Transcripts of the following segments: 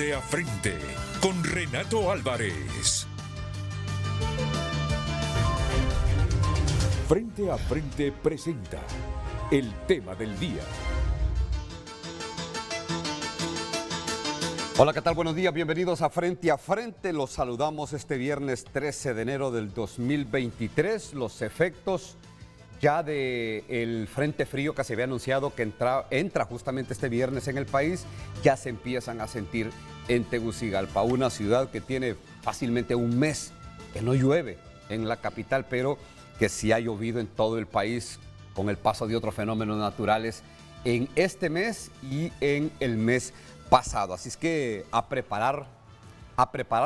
Frente a Frente con Renato Álvarez. Frente a Frente presenta el tema del día. Hola, ¿qué tal? Buenos días, bienvenidos a Frente. Los saludamos este viernes 13 de enero del 2023. Los efectos ya del frente frío que se había anunciado que entra justamente este viernes en el país, ya se empiezan a sentir en Tegucigalpa, una ciudad que tiene fácilmente un mes que no llueve en la capital, pero que sí ha llovido en todo el país con el paso de otros fenómenos naturales en este mes y en el mes pasado. Así es que a preparar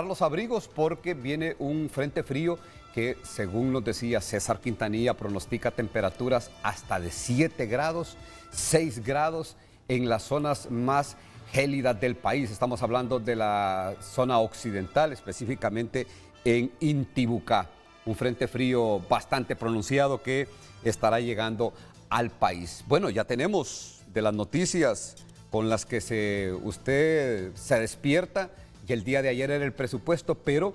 los abrigos porque viene un frente frío que, según nos decía César Quintanilla, pronostica temperaturas hasta de 7 grados, 6 grados en las zonas más gélidas del país. Estamos hablando de la zona occidental, específicamente en Intibucá. Un frente frío bastante pronunciado que estará llegando al país. Bueno, ya tenemos de las noticias con las que usted se despierta, y el día de ayer era el presupuesto, pero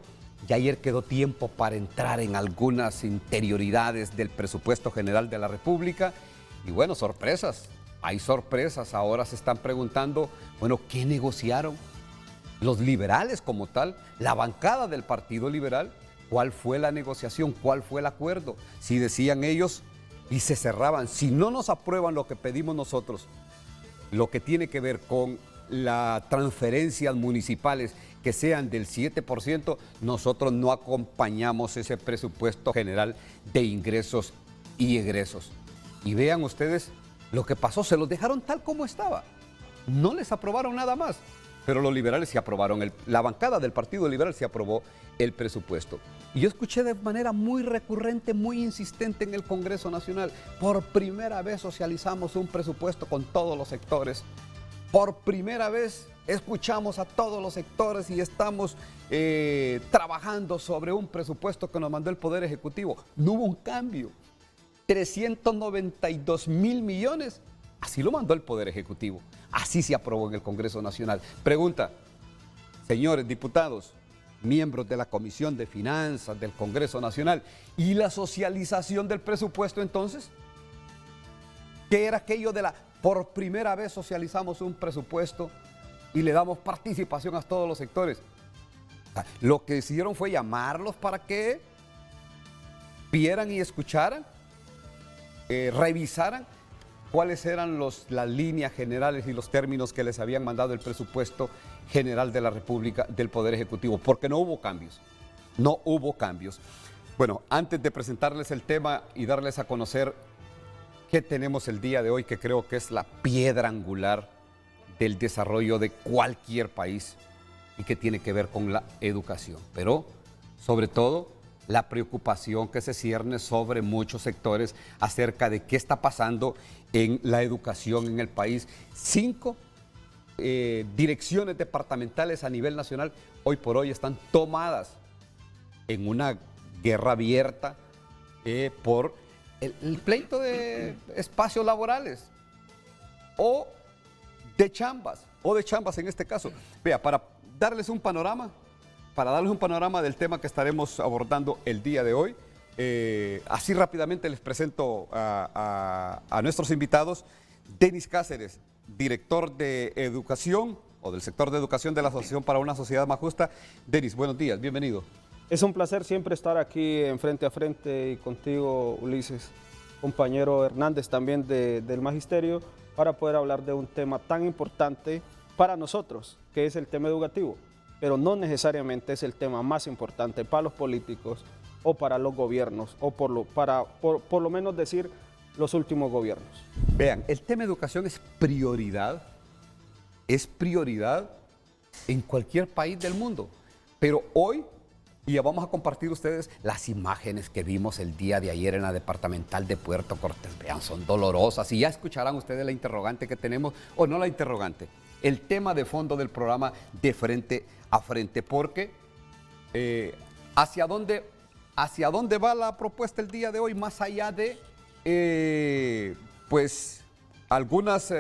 ya ayer quedó tiempo para entrar en algunas interioridades del presupuesto general de la República. Y bueno, sorpresas, hay sorpresas. Ahora se están preguntando, bueno, ¿qué negociaron los liberales como tal? La bancada del Partido Liberal, ¿cuál fue la negociación? ¿Cuál fue el acuerdo? Si decían ellos y se cerraban, si no nos aprueban lo que pedimos nosotros, lo que tiene que ver con las transferencias municipales que sean del 7%, nosotros no acompañamos ese presupuesto general de ingresos y egresos. Y vean ustedes lo que pasó, se los dejaron tal como estaba. No les aprobaron nada más, pero los liberales sí aprobaron, la bancada del Partido Liberal sí aprobó el presupuesto. Y yo escuché de manera muy recurrente, muy insistente en el Congreso Nacional, por primera vez socializamos un presupuesto con todos los sectores. Por primera vez escuchamos a todos los sectores y estamos trabajando sobre un presupuesto que nos mandó el Poder Ejecutivo. No hubo un cambio. 392 mil millones, así lo mandó el Poder Ejecutivo. Así se aprobó en el Congreso Nacional. Pregunta, señores diputados, miembros de la Comisión de Finanzas del Congreso Nacional, ¿y la socialización del presupuesto entonces? ¿Qué era aquello de por primera vez socializamos un presupuesto y le damos participación a todos los sectores? Lo que hicieron fue llamarlos para que vieran y escucharan, revisaran cuáles eran las líneas generales y los términos que les habían mandado el presupuesto general de la República del Poder Ejecutivo, porque no hubo cambios. No hubo cambios. Bueno, antes de presentarles el tema y darles a conocer qué tenemos el día de hoy, que creo que es la piedra angular del desarrollo de cualquier país y que tiene que ver con la educación, pero sobre todo la preocupación que se cierne sobre muchos sectores acerca de qué está pasando en la educación en el país. 5 direcciones departamentales a nivel nacional hoy por hoy están tomadas en una guerra abierta por el pleito de espacios laborales o de chambas en este caso. Vea, para darles un panorama del tema que estaremos abordando el día de hoy, así rápidamente les presento a nuestros invitados. Denis Cáceres, director de educación o del sector de educación de la Asociación para una Sociedad Más Justa. Denis, buenos días, bienvenido. Es un placer siempre estar aquí en Frente a Frente y contigo, Ulises, compañero Hernández también del Magisterio, para poder hablar de un tema tan importante para nosotros, que es el tema educativo, pero no necesariamente es el tema más importante para los políticos o para los gobiernos, o por lo menos decir los últimos gobiernos. Vean, el tema educación es prioridad en cualquier país del mundo, pero hoy, y ya vamos a compartir ustedes las imágenes que vimos el día de ayer en la departamental de Puerto Cortés. Vean, son dolorosas y ya escucharán ustedes la interrogante que tenemos, o no la interrogante, el tema de fondo del programa de Frente a Frente, porque ¿hacia dónde va la propuesta el día de hoy? Más allá de pues algunas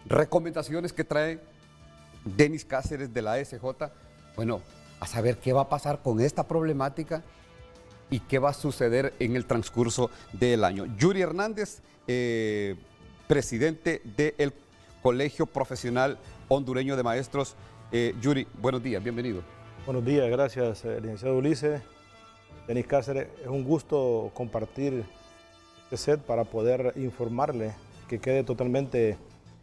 recomendaciones que trae Denis Cáceres de la SJ. Bueno, a saber qué va a pasar con esta problemática y qué va a suceder en el transcurso del año. Yuri Hernández, presidente del Colegio Profesional Hondureño de Maestros. Yuri, buenos días, bienvenido. Buenos días, gracias, licenciado Ulises. Denis Cáceres, es un gusto compartir este set para poder informarle que quede totalmente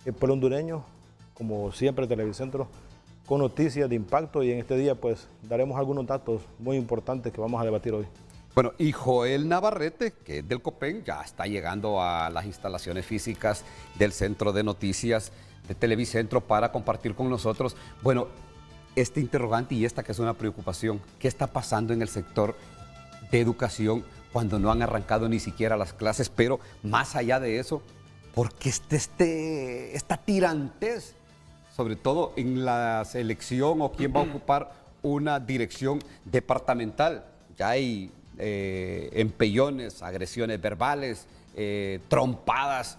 el pueblo hondureño, como siempre Televicentro, con noticias de impacto, y en este día pues daremos algunos datos muy importantes que vamos a debatir hoy. Bueno, y Joel Navarrete, que es del COPEN, ya está llegando a las instalaciones físicas del Centro de Noticias de Televicentro para compartir con nosotros, bueno, este interrogante y esta que es una preocupación. ¿Qué está pasando en el sector de educación cuando no han arrancado ni siquiera las clases? Pero más allá de eso, ¿por qué esta tirantez, sobre todo en la selección o quién va a ocupar una dirección departamental? Ya hay empellones, agresiones verbales, trompadas.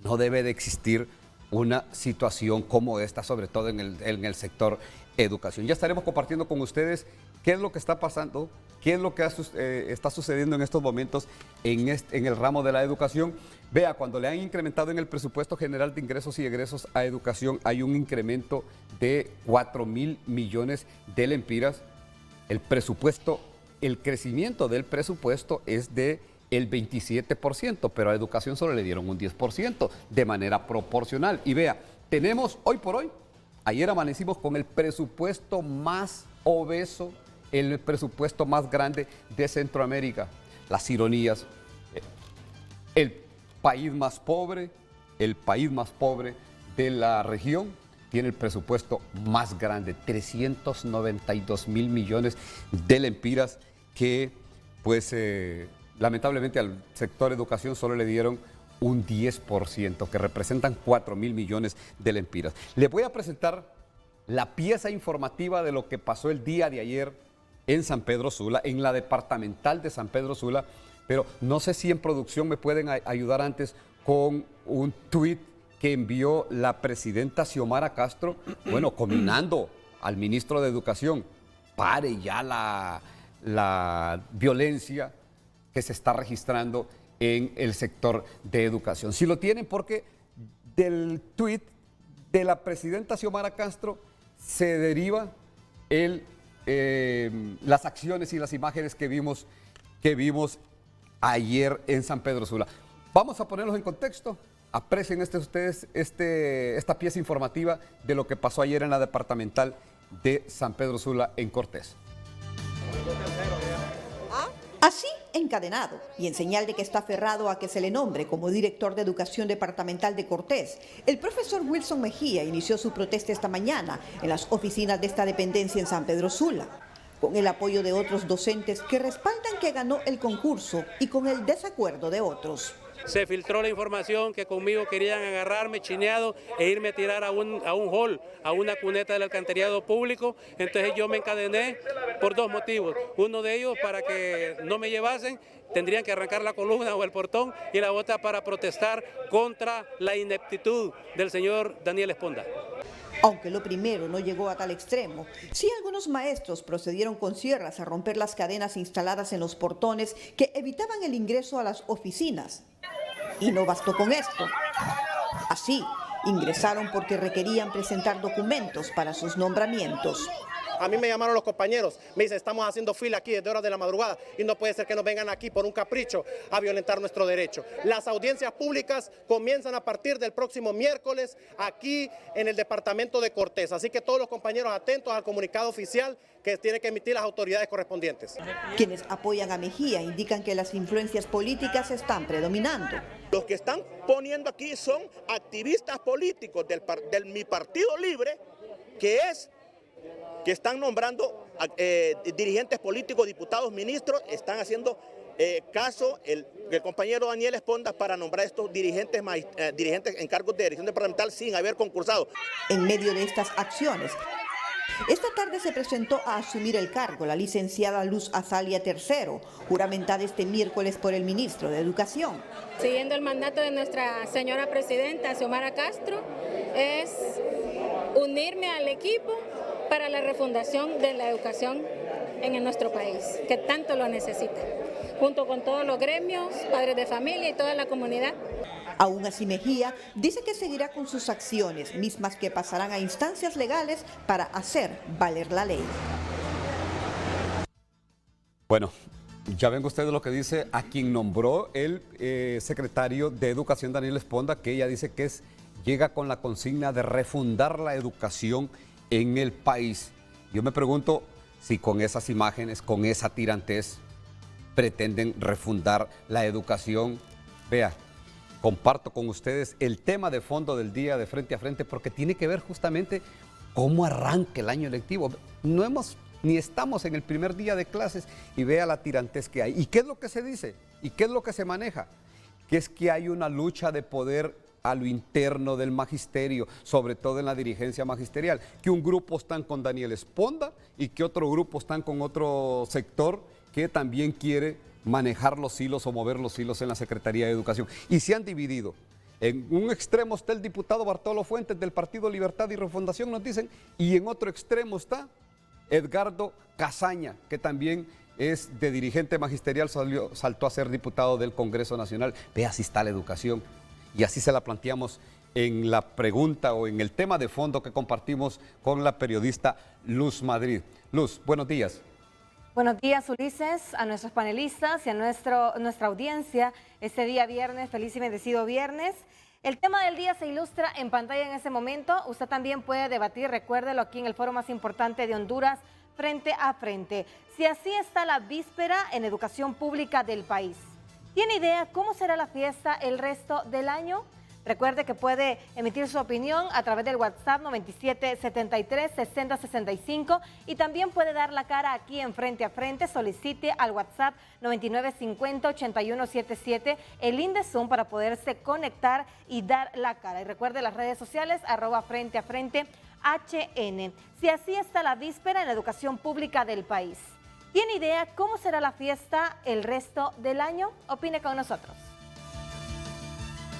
No debe de existir una situación como esta, sobre todo en el sector educación. Ya estaremos compartiendo con ustedes qué es lo que está pasando, qué es lo que está sucediendo en estos momentos en el ramo de la educación. Vea, cuando le han incrementado en el presupuesto general de ingresos y egresos a educación, hay un incremento de 4.000 millones de lempiras. El crecimiento del presupuesto es de el 27%, pero a educación solo le dieron un 10% de manera proporcional. Y vea, tenemos hoy por hoy, ayer amanecimos con el presupuesto más obeso, el presupuesto más grande de Centroamérica. Las ironías, el país más pobre de la región tiene el presupuesto más grande, 392.000 millones de lempiras, que pues lamentablemente al sector educación solo le dieron un 10%, que representan 4.000 millones de lempiras. Les voy a presentar la pieza informativa de lo que pasó el día de ayer en San Pedro Sula, en la departamental de San Pedro Sula, pero no sé si en producción me pueden ayudar antes con un tuit que envió la presidenta Xiomara Castro, bueno, combinando al ministro de Educación: pare ya la violencia que se está registrando en el sector de educación. Si lo tienen, porque del tuit de la presidenta Xiomara Castro se deriva las acciones y las imágenes que vimos ayer en San Pedro Sula. Vamos a ponerlos en contexto. Aprecien ustedes esta pieza informativa de lo que pasó ayer en la departamental de San Pedro Sula en Cortés. Así, encadenado y en señal de que está aferrado a que se le nombre como director de Educación Departamental de Cortés, el profesor Wilson Mejía inició su protesta esta mañana en las oficinas de esta dependencia en San Pedro Sula, con el apoyo de otros docentes que respaldan que ganó el concurso y con el desacuerdo de otros. Se filtró la información que conmigo querían agarrarme chineado e irme a tirar a un hall, a una cuneta del alcantarillado público. Entonces yo me encadené por dos motivos. Uno de ellos, para que no me llevasen, tendrían que arrancar la columna o el portón, y la otra para protestar contra la ineptitud del señor Daniel Esponda. Aunque lo primero no llegó a tal extremo, sí algunos maestros procedieron con sierras a romper las cadenas instaladas en los portones que evitaban el ingreso a las oficinas. Y no bastó con esto. Así, ingresaron porque requerían presentar documentos para sus nombramientos. A mí me llamaron los compañeros, me dicen: estamos haciendo fila aquí desde horas de la madrugada y no puede ser que nos vengan aquí por un capricho a violentar nuestro derecho. Las audiencias públicas comienzan a partir del próximo miércoles aquí en el departamento de Cortés, así que todos los compañeros atentos al comunicado oficial que tienen que emitir las autoridades correspondientes. Quienes apoyan a Mejía indican que las influencias políticas están predominando. Los que están poniendo aquí son activistas políticos del Mi Partido Libre, que están nombrando dirigentes políticos, diputados, ministros. Están haciendo caso el compañero Daniel Esponda para nombrar estos dirigentes en cargos de dirección departamental sin haber concursado. En medio de estas acciones, esta tarde se presentó a asumir el cargo la licenciada Luz Azalia III, juramentada este miércoles por el ministro de Educación. Siguiendo el mandato de nuestra señora presidenta Xiomara Castro, es unirme al equipo para la refundación de la educación en nuestro país, que tanto lo necesita, junto con todos los gremios, padres de familia y toda la comunidad. Aún así, Mejía dice que seguirá con sus acciones, mismas que pasarán a instancias legales para hacer valer la ley. Bueno, ya ven ustedes lo que dice a quien nombró el secretario de Educación, Daniel Esponda, que ella dice que llega con la consigna de refundar la educación en el país. Yo me pregunto si con esas imágenes, con esa tirantez, pretenden refundar la educación. Vea, comparto con ustedes el tema de fondo del día de Frente a Frente porque tiene que ver justamente cómo arranca el año lectivo. Ni estamos en el primer día de clases y vea la tirantez que hay. ¿Y qué es lo que se dice? ¿Y qué es lo que se maneja? Que es que hay una lucha de poder a lo interno del magisterio, sobre todo en la dirigencia magisterial, que un grupo están con Daniel Esponda y que otro grupo están con otro sector que también quiere manejar los hilos o mover los hilos en la Secretaría de Educación. Y se han dividido. En un extremo está el diputado Bartolo Fuentes del Partido Libertad y Refundación, nos dicen, y en otro extremo está Edgardo Casaña, que también es de dirigente magisterial, saltó a ser diputado del Congreso Nacional. Vea, así está la educación. Y así se la planteamos en la pregunta o en el tema de fondo que compartimos con la periodista Luz Madrid. Luz, buenos días. Buenos días, Ulises, a nuestros panelistas y a nuestra audiencia. Este día viernes, feliz y bendecido viernes. El tema del día se ilustra en pantalla en ese momento. Usted también puede debatir, recuérdelo, aquí en el foro más importante de Honduras, Frente a Frente. Si así está la víspera en educación pública del país, ¿tiene idea cómo será la fiesta el resto del año? Recuerde que puede emitir su opinión a través del WhatsApp 9773-6065 y también puede dar la cara aquí en Frente a Frente. Solicite al WhatsApp 9950-8177 el link de Zoom para poderse conectar y dar la cara. Y recuerde las redes sociales @Frente a Frente HN. Si así está la víspera en la educación pública del país, ¿tiene idea cómo será la fiesta el resto del año? Opine con nosotros.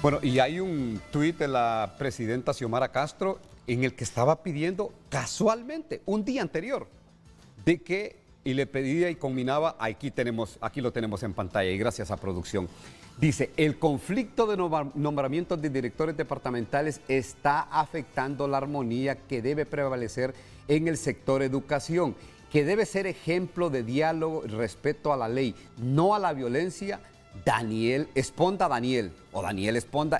Bueno, y hay un tuit de la presidenta Xiomara Castro en el que estaba pidiendo casualmente, un día anterior, de que, y le pedía y combinaba, aquí lo tenemos en pantalla y gracias a producción, dice, el conflicto de nombramientos de directores departamentales está afectando la armonía que debe prevalecer en el sector educación, que debe ser ejemplo de diálogo y respeto a la ley, no a la violencia. Daniel Esponda,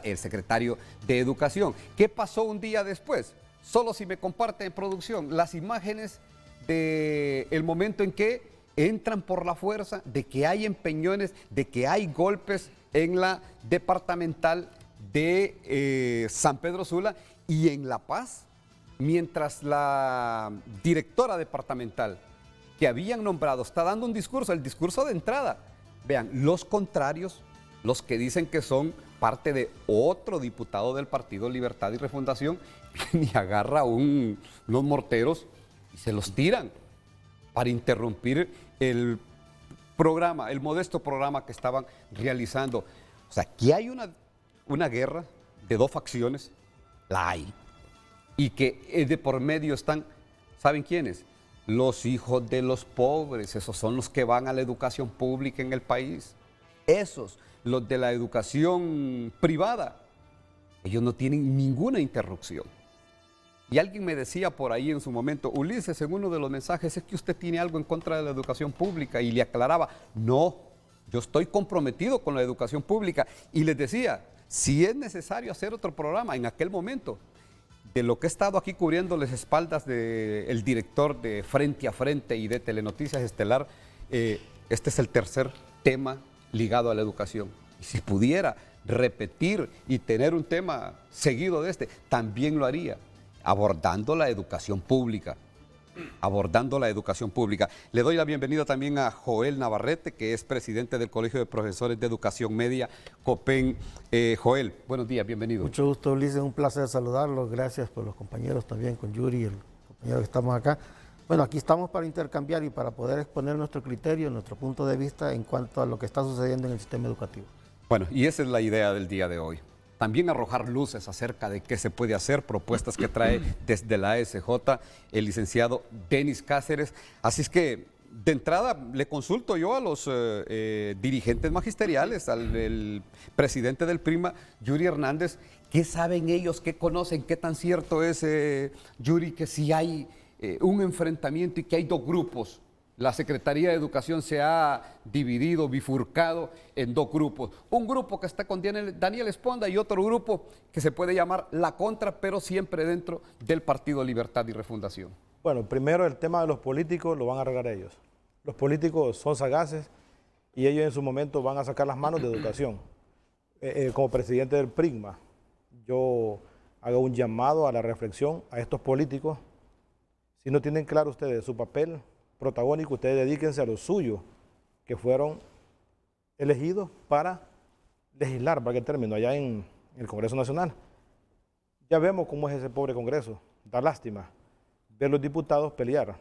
el secretario de Educación. ¿Qué pasó un día después? Solo si me comparte en producción las imágenes del momento en que entran por la fuerza, de que hay empeñones, de que hay golpes en la departamental de San Pedro Sula y en La Paz, mientras la directora departamental que habían nombrado está dando un discurso, el discurso de entrada. Vean, los contrarios, los que dicen que son parte de otro diputado del Partido Libertad y Refundación, y agarra unos morteros y se los tiran para interrumpir el programa, el modesto programa que estaban realizando. O sea, aquí hay una guerra de dos facciones, la hay, y que de por medio están, ¿saben quiénes? Los hijos de los pobres, esos son los que van a la educación pública en el país. Esos, los de la educación privada, ellos no tienen ninguna interrupción. Y alguien me decía por ahí en su momento, Ulises, en uno de los mensajes, es que usted tiene algo en contra de la educación pública. Y le aclaraba, no, yo estoy comprometido con la educación pública. Y les decía, si es necesario hacer otro programa en aquel momento, de lo que he estado aquí cubriéndoles espaldas del director de Frente a Frente y de Telenoticias Estelar, este es el tercer tema ligado a la educación. Y si pudiera repetir y tener un tema seguido de este, también lo haría, abordando la educación pública. Le doy la bienvenida también a Joel Navarrete, que es presidente del Colegio de Profesores de Educación Media, COPEN. Joel, buenos días, bienvenido. Mucho gusto, Ulises, un placer saludarlos. Gracias por los compañeros también, con Yuri y el compañero que estamos acá. Bueno, aquí estamos para intercambiar y para poder exponer nuestro criterio, nuestro punto de vista en cuanto a lo que está sucediendo en el sistema educativo. Bueno, y esa es la idea del día de hoy. también arrojar luces acerca de qué se puede hacer, propuestas que trae desde la ASJ el licenciado Denis Cáceres. Así es que, de entrada, le consulto yo a los dirigentes magisteriales, al presidente del PRIMA, Yuri Hernández, ¿qué saben ellos, qué conocen, qué tan cierto es, Yuri, que si hay un enfrentamiento y que hay dos grupos? La Secretaría de Educación se ha dividido, bifurcado en dos grupos. Un grupo que está con Daniel Esponda y otro grupo que se puede llamar La Contra, pero siempre dentro del Partido Libertad y Refundación. Bueno, primero el tema de los políticos lo van a arreglar ellos. Los políticos son sagaces y ellos en su momento van a sacar las manos de educación. Como presidente del PRIGMA, yo hago un llamado a la reflexión a estos políticos. Si no tienen claro ustedes su papel protagónico, ustedes dedíquense a lo suyo, que fueron elegidos para legislar, para que término, allá en el Congreso Nacional. Ya vemos cómo es ese pobre Congreso, da lástima ver los diputados pelear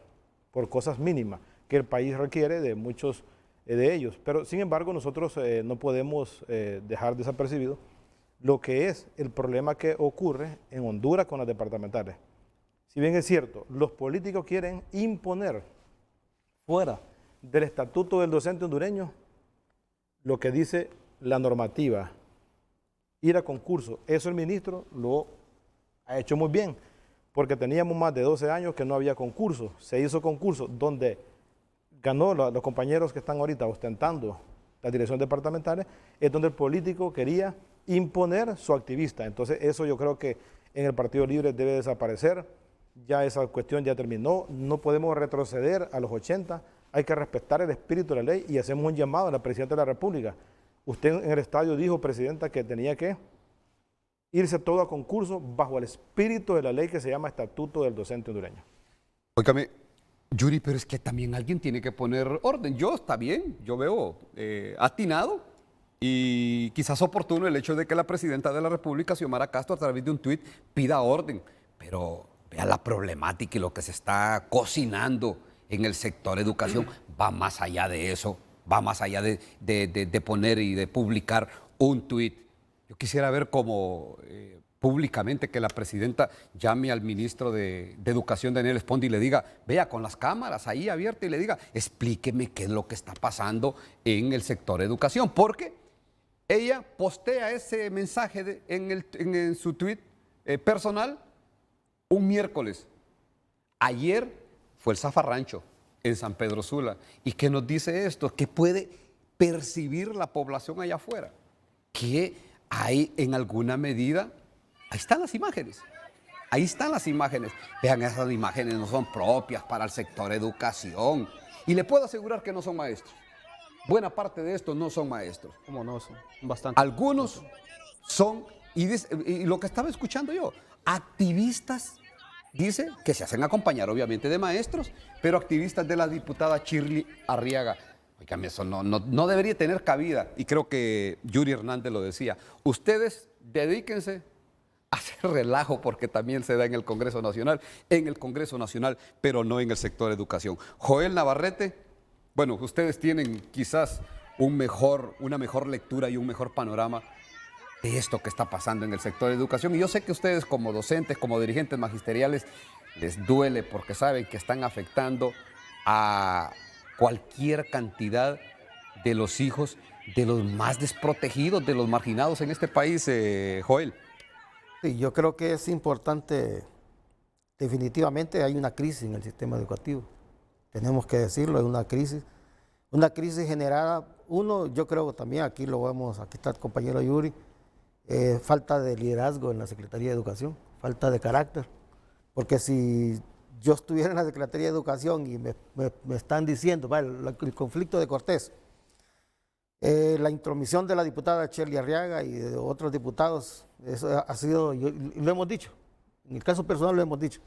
por cosas mínimas que el país requiere de muchos de ellos. Pero sin embargo nosotros no podemos dejar desapercibido lo que es el problema que ocurre en Honduras con las departamentales. Si bien es cierto, los políticos quieren imponer fuera del estatuto del docente hondureño lo que dice la normativa, ir a concurso. Eso el ministro lo ha hecho muy bien, porque teníamos más de 12 años que no había concurso. Se hizo concurso donde ganó los compañeros que están ahorita ostentando las direcciones departamentales, es donde el político quería imponer su activista. Entonces eso yo creo que en el Partido Libre debe desaparecer. Ya esa cuestión ya terminó, no podemos retroceder a los 80, hay que respetar el espíritu de la ley y hacemos un llamado a la Presidenta de la República. Usted en el estadio dijo, Presidenta, que tenía que irse todo a concurso bajo el espíritu de la ley que se llama Estatuto del Docente Hondureño. Óigame, Yuri, pero es que también alguien tiene que poner orden. Está bien, yo veo atinado y quizás oportuno el hecho de que la Presidenta de la República, Xiomara Castro, a través de un tuit pida orden, pero vea la problemática y lo que se está cocinando en el sector educación va más allá de eso, va más allá de poner y de publicar un tuit. Yo quisiera ver cómo públicamente que la presidenta llame al ministro de Educación, Daniel Esponda, y le diga, vea, con las cámaras ahí abiertas, y le diga, explíqueme qué es lo que está pasando en el sector educación, porque ella postea ese mensaje en su tuit personal un miércoles. Ayer fue el zafarrancho en San Pedro Sula. ¿Y qué nos dice esto? ¿Qué puede percibir la población allá afuera? Que hay en alguna medida, ahí están las imágenes. Ahí están las imágenes. Vean, esas imágenes no son propias para el sector educación. Y le puedo asegurar que no son maestros. Buena parte de estos no son maestros. ¿Cómo no? Son bastante. Algunos son, y lo que estaba escuchando yo, activistas, dice, que se hacen acompañar obviamente de maestros, pero activistas de la diputada Shirley Arriaga. Oigan, eso no debería tener cabida, y creo que Yuri Hernández lo decía. Ustedes dedíquense a hacer relajo, porque también se da en el Congreso Nacional, pero no en el sector educación. Joel Navarrete, bueno, ustedes tienen quizás una mejor lectura y un mejor panorama de esto que está pasando en el sector de educación. Y yo sé que ustedes como docentes, como dirigentes magisteriales, les duele porque saben que están afectando a cualquier cantidad de los hijos de los más desprotegidos, de los marginados en este país, Joel. Sí, yo creo que es importante, definitivamente hay una crisis en el sistema educativo. Tenemos que decirlo, es una crisis generada, yo creo que también aquí está el compañero Yuri, falta de liderazgo en la Secretaría de Educación, falta de carácter, porque si yo estuviera en la Secretaría de Educación y me están diciendo, el conflicto de Cortés, la intromisión de la diputada Shirley Arriaga y de otros diputados, eso ha sido, lo hemos dicho, en el caso personal lo hemos dicho.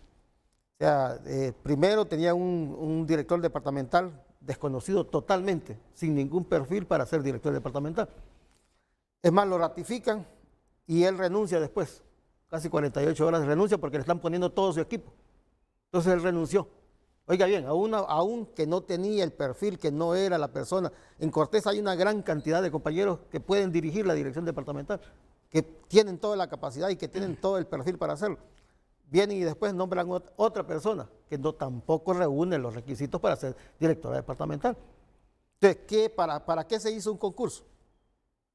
O sea, primero tenía un director departamental desconocido totalmente, sin ningún perfil para ser director departamental. Es más, lo ratifican y él renuncia después, casi 48 horas de renuncia porque le están poniendo todo su equipo. Entonces él renunció. Oiga bien, aún que no tenía el perfil, que no era la persona. En Cortés hay una gran cantidad de compañeros que pueden dirigir la dirección departamental, que tienen toda la capacidad y que tienen todo el perfil para hacerlo, vienen y después nombran otra persona que no tampoco reúne los requisitos para ser directora departamental. Entonces, ¿para qué se hizo un concurso?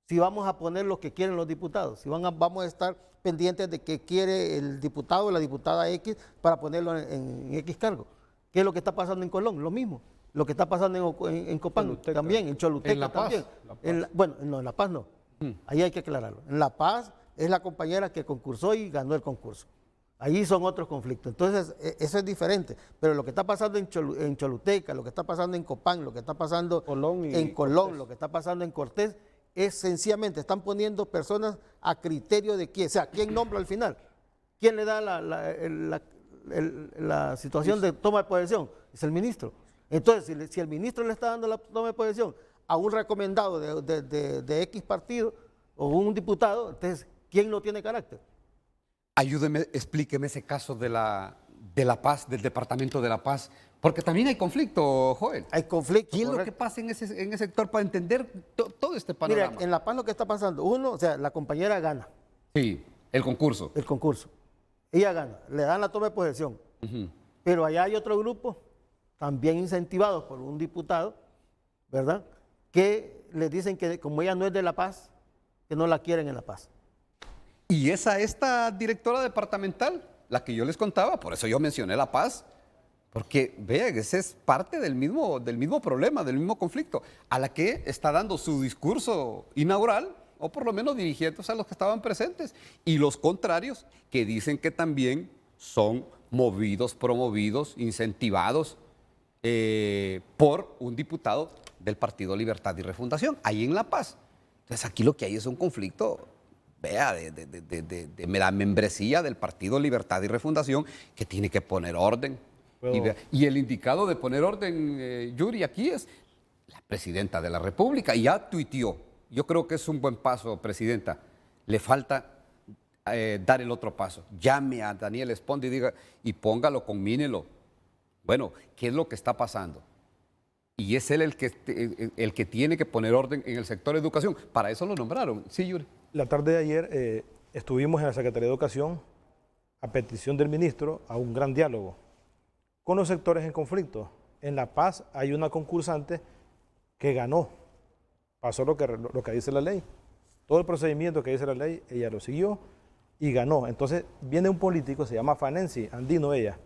Si vamos a poner lo que quieren los diputados, si vamos a estar pendientes de qué quiere el diputado o la diputada X para ponerlo en X cargo. ¿Qué es lo que está pasando en Colón? Lo mismo. Lo que está pasando en Copán Choluteca. también, en Choluteca ¿En La Paz? también. Bueno, no, en La Paz no. Ahí hay que aclararlo. En La Paz es la compañera que concursó y ganó el concurso. Ahí son otros conflictos. Entonces, eso es diferente. Pero lo que está pasando en Choluteca, lo que está pasando en Copán, lo que está pasando en Colón, lo que está pasando en Cortés, es sencillamente, están poniendo personas a criterio de quién. O sea, ¿quién nombra al final? ¿Quién le da la situación de toma de posesión? Es el ministro. Entonces, si el ministro le está dando la toma de posesión a un recomendado de X partido o un diputado, entonces, ¿quién no tiene carácter? Ayúdeme, explíqueme ese caso de la Paz, del Departamento de La Paz, porque también hay conflicto, Joel. Hay conflicto. ¿Qué es lo que pasa en ese sector para entender todo este panorama? Mira, en La Paz lo que está pasando, o sea, la compañera gana. Sí, el concurso. El concurso. Ella gana, le dan la toma de posesión. Pero allá hay otro grupo, también incentivados por un diputado, ¿verdad? Que les dicen que como ella no es de La Paz, que no la quieren en La Paz. Y esta directora departamental, la que yo les contaba, por eso yo mencioné La Paz, porque vean, ese es parte del mismo problema, del mismo conflicto, a la que está dando su discurso inaugural, o por lo menos dirigiéndose a los que estaban presentes, y los contrarios, que dicen que también son movidos, promovidos, incentivados por un diputado del Partido Libertad y Refundación, ahí en La Paz. Entonces aquí lo que hay es un conflicto, vea, de la membresía del Partido Libertad y Refundación, que tiene que poner orden. Y el indicado de poner orden, Yuri, aquí es la presidenta de la República, y ya tuiteó. Yo creo que es un buen paso, presidenta. Le falta dar el otro paso. Llame a Daniel Esponda y diga, y póngalo, conmínelo. Bueno, ¿qué es lo que está pasando? Y es él el que tiene que poner orden en el sector de educación. Para eso lo nombraron. Sí, Yuri. La tarde de ayer estuvimos en la Secretaría de Educación, a petición del ministro, a un gran diálogo con los sectores en conflicto. En La Paz hay una concursante que ganó. Pasó lo que dice la ley. Todo el procedimiento que dice la ley, ella lo siguió y ganó. Entonces viene un político, se llama Fanensi Andino ella.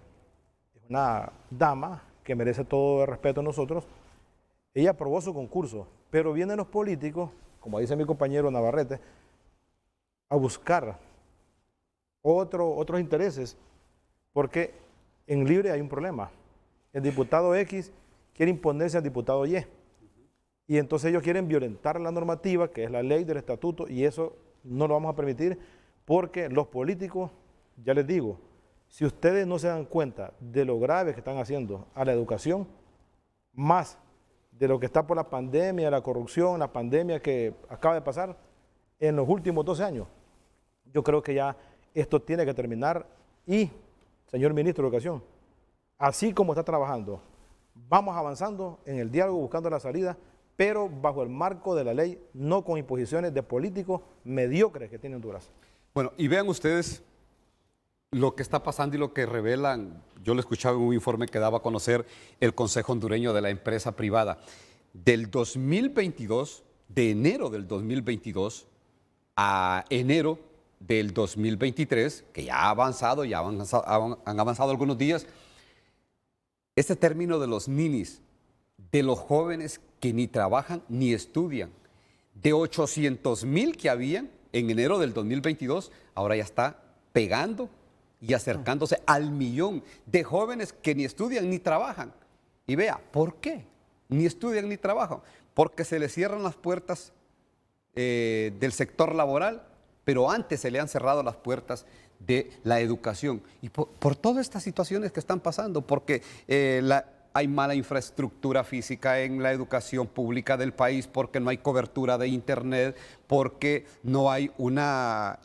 Es una dama que merece todo el respeto de nosotros. Ella aprobó su concurso, pero vienen los políticos, como dice mi compañero Navarrete, a buscar otros intereses, porque en Libre hay un problema. El diputado X quiere imponerse al diputado Y. Y entonces ellos quieren violentar la normativa, que es la ley del estatuto, y eso no lo vamos a permitir, porque los políticos, ya les digo, si ustedes no se dan cuenta de lo grave que están haciendo a la educación, más de lo que está por la pandemia, la corrupción, la pandemia que acaba de pasar en los últimos 12 años, yo creo que ya esto tiene que terminar. Y, señor ministro de Educación, así como está trabajando, vamos avanzando en el diálogo, buscando la salida, pero bajo el marco de la ley, no con imposiciones de políticos mediocres que tienen Honduras. Bueno, y vean ustedes lo que está pasando y lo que revelan. Yo lo escuchaba en un informe que daba a conocer el Consejo Hondureño de la Empresa Privada. Del 2022, de enero del 2022 a enero del 2023, que ya ha avanzado, han avanzado algunos días, este término de los ninis, de los jóvenes que ni trabajan ni estudian, de 800,000 que habían en enero del 2022, ahora ya está pegando y acercándose al 1,000,000 de jóvenes que ni estudian ni trabajan. Y vea, ¿por qué? Ni estudian ni trabajan. Porque se les cierran las puertas del sector laboral, pero antes se le han cerrado las puertas de la educación. Y por todas estas situaciones que están pasando, porque hay mala infraestructura física en la educación pública del país, porque no hay cobertura de internet, porque no hay una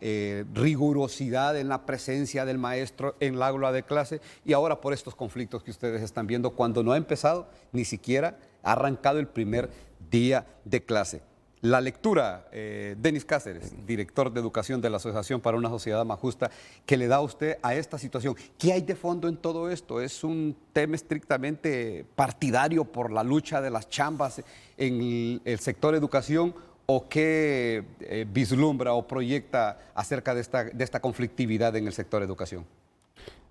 rigurosidad en la presencia del maestro en la aula de clase, y ahora por estos conflictos que ustedes están viendo, cuando no ha empezado, ni siquiera ha arrancado el primer día de clase. La lectura, Denis Cáceres, director de Educación de la Asociación para una Sociedad Más Justa, que le da a usted a esta situación. ¿Qué hay de fondo en todo esto? ¿Es un tema estrictamente partidario por la lucha de las chambas en el sector educación o qué vislumbra o proyecta acerca de esta conflictividad en el sector educación?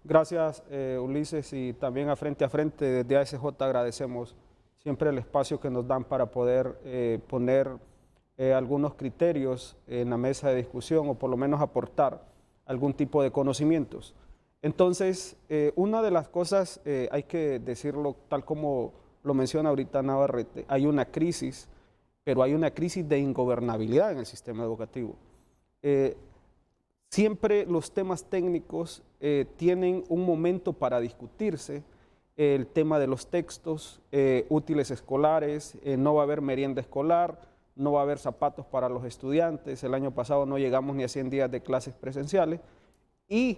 Gracias, Ulises, y también a Frente, desde ASJ agradecemos siempre el espacio que nos dan para poder poner algunos criterios en la mesa de discusión o por lo menos aportar algún tipo de conocimientos. Entonces, una de las cosas, hay que decirlo tal como lo menciona ahorita Navarrete, hay una crisis, pero hay una crisis de ingobernabilidad en el sistema educativo. Siempre los temas técnicos tienen un momento para discutirse, el tema de los textos, útiles escolares, no va a haber merienda escolar, no va a haber zapatos para los estudiantes, el año pasado no llegamos ni a 100 días de clases presenciales y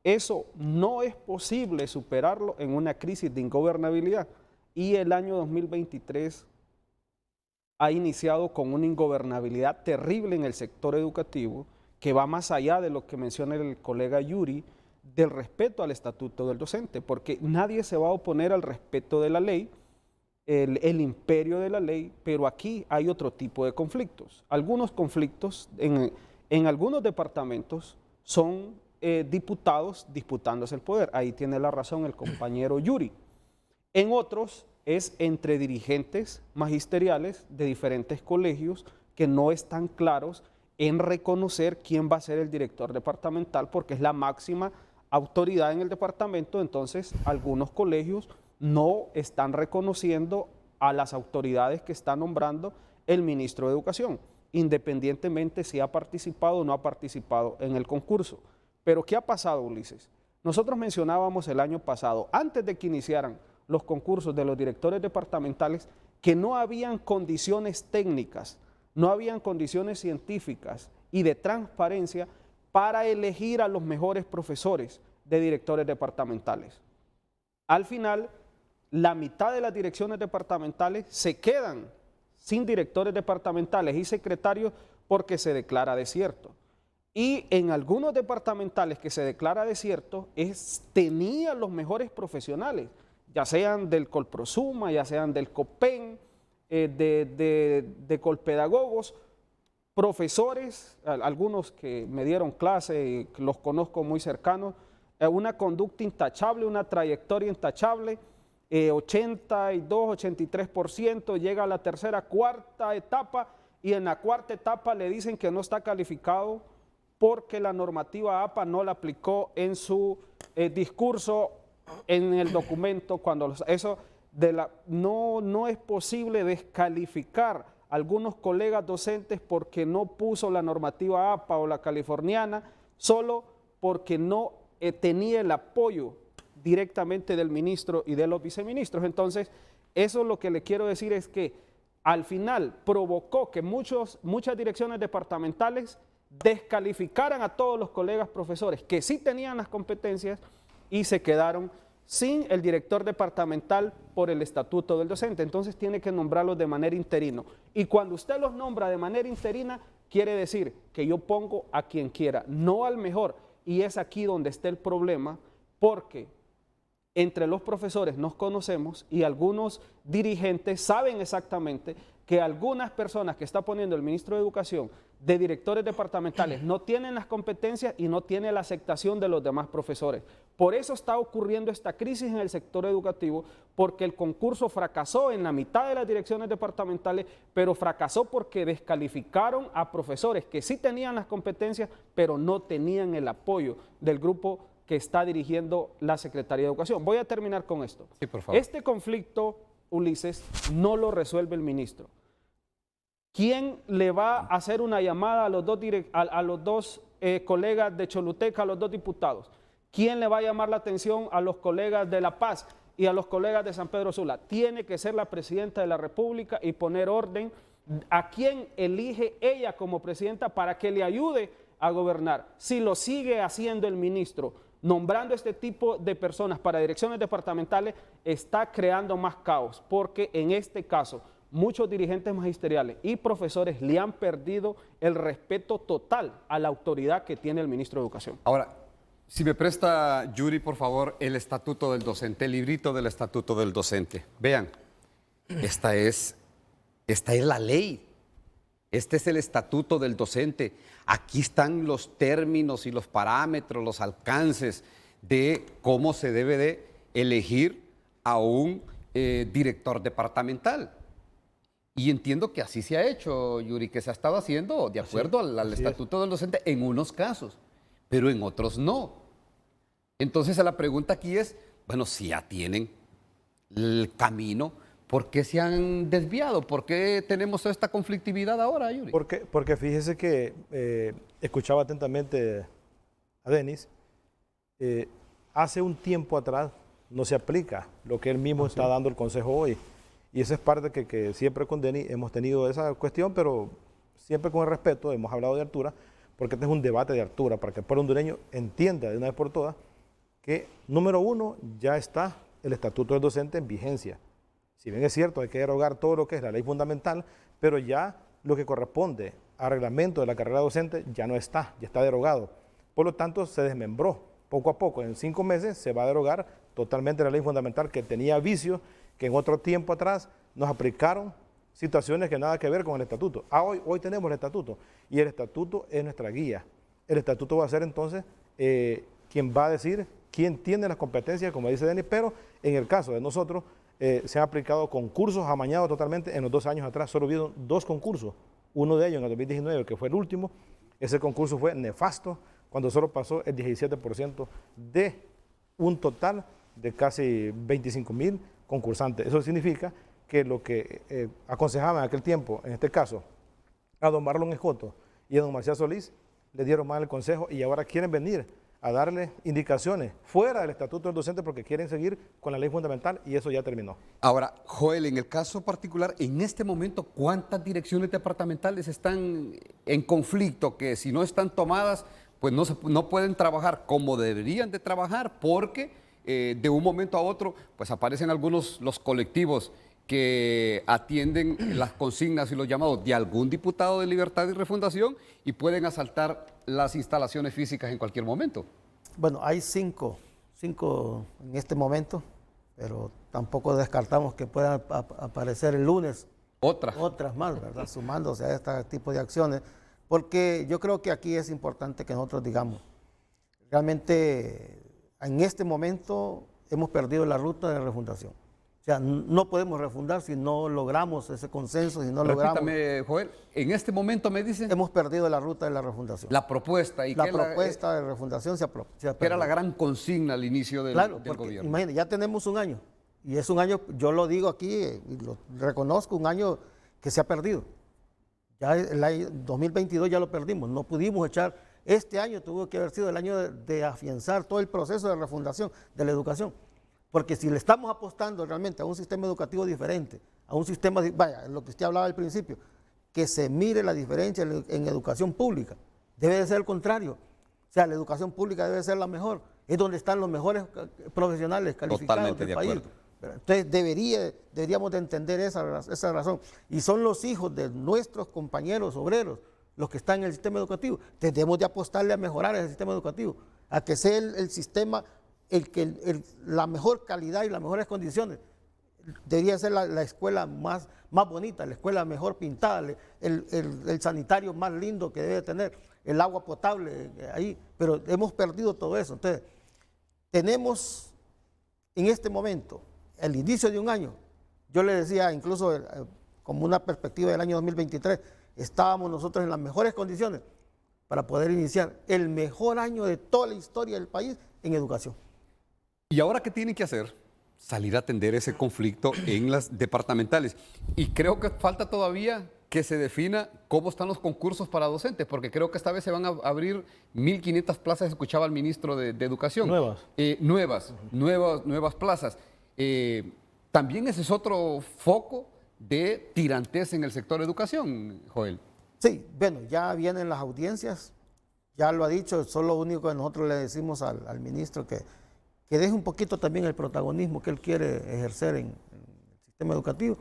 eso no es posible superarlo en una crisis de ingobernabilidad y el año 2023 ha iniciado con una ingobernabilidad terrible en el sector educativo que va más allá de lo que menciona el colega Yuri, del respeto al estatuto del docente, porque nadie se va a oponer al respeto de la ley, el imperio de la ley, pero aquí hay otro tipo de conflictos. Algunos conflictos en algunos departamentos son diputados disputándose el poder, ahí tiene la razón el compañero Yuri. En otros es entre dirigentes magisteriales de diferentes colegios que no están claros en reconocer quién va a ser el director departamental porque es la máxima autoridad en el departamento, entonces algunos colegios no están reconociendo a las autoridades que está nombrando el ministro de Educación, independientemente si ha participado o no ha participado en el concurso. Pero ¿qué ha pasado, Ulises? Nosotros mencionábamos el año pasado, antes de que iniciaran los concursos de los directores departamentales, que no habían condiciones técnicas, no habían condiciones científicas y de transparencia para elegir a los mejores profesores de directores departamentales. Al final, la mitad de las direcciones departamentales se quedan sin directores departamentales y secretarios porque se declara desierto. Y en algunos departamentales que se declara desierto, tenían los mejores profesionales, ya sean del Colprosuma, ya sean del COPEN, de Colpedagogos, profesores, algunos que me dieron clase y los conozco muy cercanos, una conducta intachable, una trayectoria intachable, 82, 83%, llega a la cuarta etapa y en la cuarta etapa le dicen que no está calificado porque la normativa APA no la aplicó en su discurso, en el documento, no es posible descalificar a algunos colegas docentes porque no puso la normativa APA o la californiana, solo porque no tenía el apoyo directamente del ministro y de los viceministros. Entonces, eso lo que le quiero decir es que al final provocó que muchas direcciones departamentales descalificaran a todos los colegas profesores que sí tenían las competencias y se quedaron sin el director departamental por el estatuto del docente. Entonces tiene que nombrarlos de manera interina. Y cuando usted los nombra de manera interina, quiere decir que yo pongo a quien quiera, no al mejor. Y es aquí donde está el problema, porque entre los profesores nos conocemos y algunos dirigentes saben exactamente que algunas personas que está poniendo el ministro de Educación de directores departamentales no tienen las competencias y no tienen la aceptación de los demás profesores. Por eso está ocurriendo esta crisis en el sector educativo, porque el concurso fracasó en la mitad de las direcciones departamentales, pero fracasó porque descalificaron a profesores que sí tenían las competencias, pero no tenían el apoyo del grupo que está dirigiendo la Secretaría de Educación. Voy a terminar con esto. Sí, por favor. Este conflicto, Ulises, no lo resuelve el ministro. ¿Quién le va a hacer una llamada a los dos colegas de Choluteca, a los dos diputados? ¿Quién le va a llamar la atención a los colegas de La Paz y a los colegas de San Pedro Sula? Tiene que ser la presidenta de la República y poner orden a quién elige ella como presidenta para que le ayude a gobernar. Si lo sigue haciendo el ministro, nombrando este tipo de personas para direcciones departamentales, está creando más caos, porque en este caso muchos dirigentes magisteriales y profesores le han perdido el respeto total a la autoridad que tiene el ministro de Educación. Ahora, si me presta, Yuri, por favor, el estatuto del docente, el librito del estatuto del docente. Vean, esta es la ley. Este es el estatuto del docente. Aquí están los términos y los parámetros, los alcances de cómo se debe de elegir a un director departamental. Y entiendo que así se ha hecho, Yuri, que se ha estado haciendo de acuerdo al estatuto del docente en unos casos, pero en otros no. Entonces la pregunta aquí es, bueno, si ya tienen el camino, ¿por qué se han desviado? ¿Por qué tenemos toda esta conflictividad ahora, Yuri? Porque fíjese que escuchaba atentamente a Denis, hace un tiempo atrás no se aplica lo que él mismo está dando el consejo hoy. Y esa es parte que siempre con Denis hemos tenido esa cuestión, pero siempre con el respeto, hemos hablado de altura, porque este es un debate de altura, para que el pueblo hondureño entienda de una vez por todas que, número uno, ya está el estatuto del docente en vigencia. Si bien es cierto, hay que derogar todo lo que es la ley fundamental, pero ya lo que corresponde al reglamento de la carrera docente ya no está, ya está derogado. Por lo tanto, se desmembró poco a poco. En 5 meses se va a derogar totalmente la ley fundamental que tenía vicios, que en otro tiempo atrás nos aplicaron situaciones que nada que ver con el estatuto. Hoy tenemos el estatuto y el estatuto es nuestra guía. El estatuto va a ser entonces quien va a decir quién tiene las competencias, como dice Denis, pero en el caso de nosotros se han aplicado concursos amañados totalmente. En los 2 años atrás solo hubieron 2 concursos, uno de ellos en el 2019, que fue el último. Ese concurso fue nefasto, cuando solo pasó el 17% de un total de casi 25,000 concursantes. Eso significa que lo que aconsejaban en aquel tiempo, en este caso, a don Marlon Escoto y a don Marcial Solís, le dieron mal el consejo y ahora quieren venir a darle indicaciones fuera del estatuto del docente porque quieren seguir con la ley fundamental y eso ya terminó. Ahora, Joel, en el caso particular, en este momento, ¿cuántas direcciones departamentales están en conflicto que si no están tomadas, pues no pueden trabajar como deberían de trabajar porque de un momento a otro, pues aparecen los colectivos que atienden las consignas y los llamados de algún diputado de Libertad y Refundación y pueden asaltar las instalaciones físicas en cualquier momento? Bueno, hay cinco en este momento, pero tampoco descartamos que puedan aparecer el lunes otras más, ¿verdad? Sumándose a este tipo de acciones, porque yo creo que aquí es importante que nosotros digamos, realmente en este momento hemos perdido la ruta de refundación. O sea, no podemos refundar si no logramos ese consenso, si no logramos... Repítame, Joel, en este momento me dicen... Hemos perdido la ruta de la refundación. La propuesta. La propuesta de refundación se ha perdido. Que era la gran consigna al inicio del gobierno. Imagínate, ya tenemos un año. Y es un año, yo lo digo aquí y lo reconozco, un año que se ha perdido. Ya el año 2022 ya lo perdimos, no pudimos echar... Este año tuvo que haber sido el año de afianzar todo el proceso de refundación de la educación. Porque si le estamos apostando realmente a un sistema educativo diferente, a un sistema, vaya, lo que usted hablaba al principio, que se mire la diferencia en educación pública, debe de ser el contrario. O sea, la educación pública debe ser la mejor, es donde están los mejores profesionales calificados del país. Entonces deberíamos de entender esa razón. Y son los hijos de nuestros compañeros obreros los que están en el sistema educativo. Debemos de apostarle a mejorar el sistema educativo, a que sea el sistema la mejor calidad y las mejores condiciones. Debería ser la escuela más bonita, la escuela mejor pintada, el sanitario más lindo que debe tener, el agua potable ahí, pero hemos perdido todo eso. Entonces, tenemos en este momento, el inicio de un año, yo le decía incluso como una perspectiva del año 2023, estábamos nosotros en las mejores condiciones para poder iniciar el mejor año de toda la historia del país en educación. ¿Y ahora qué tienen que hacer? Salir a atender ese conflicto en las departamentales. Y creo que falta todavía que se defina cómo están los concursos para docentes, porque creo que esta vez se van a abrir 1.500 plazas, escuchaba al ministro de Educación. Nuevas plazas. También ese es otro foco de tirantez en el sector de educación, Joel. Sí, bueno, ya vienen las audiencias, ya lo ha dicho, eso es lo único que nosotros le decimos al ministro, que deje un poquito también el protagonismo que él quiere ejercer en el sistema educativo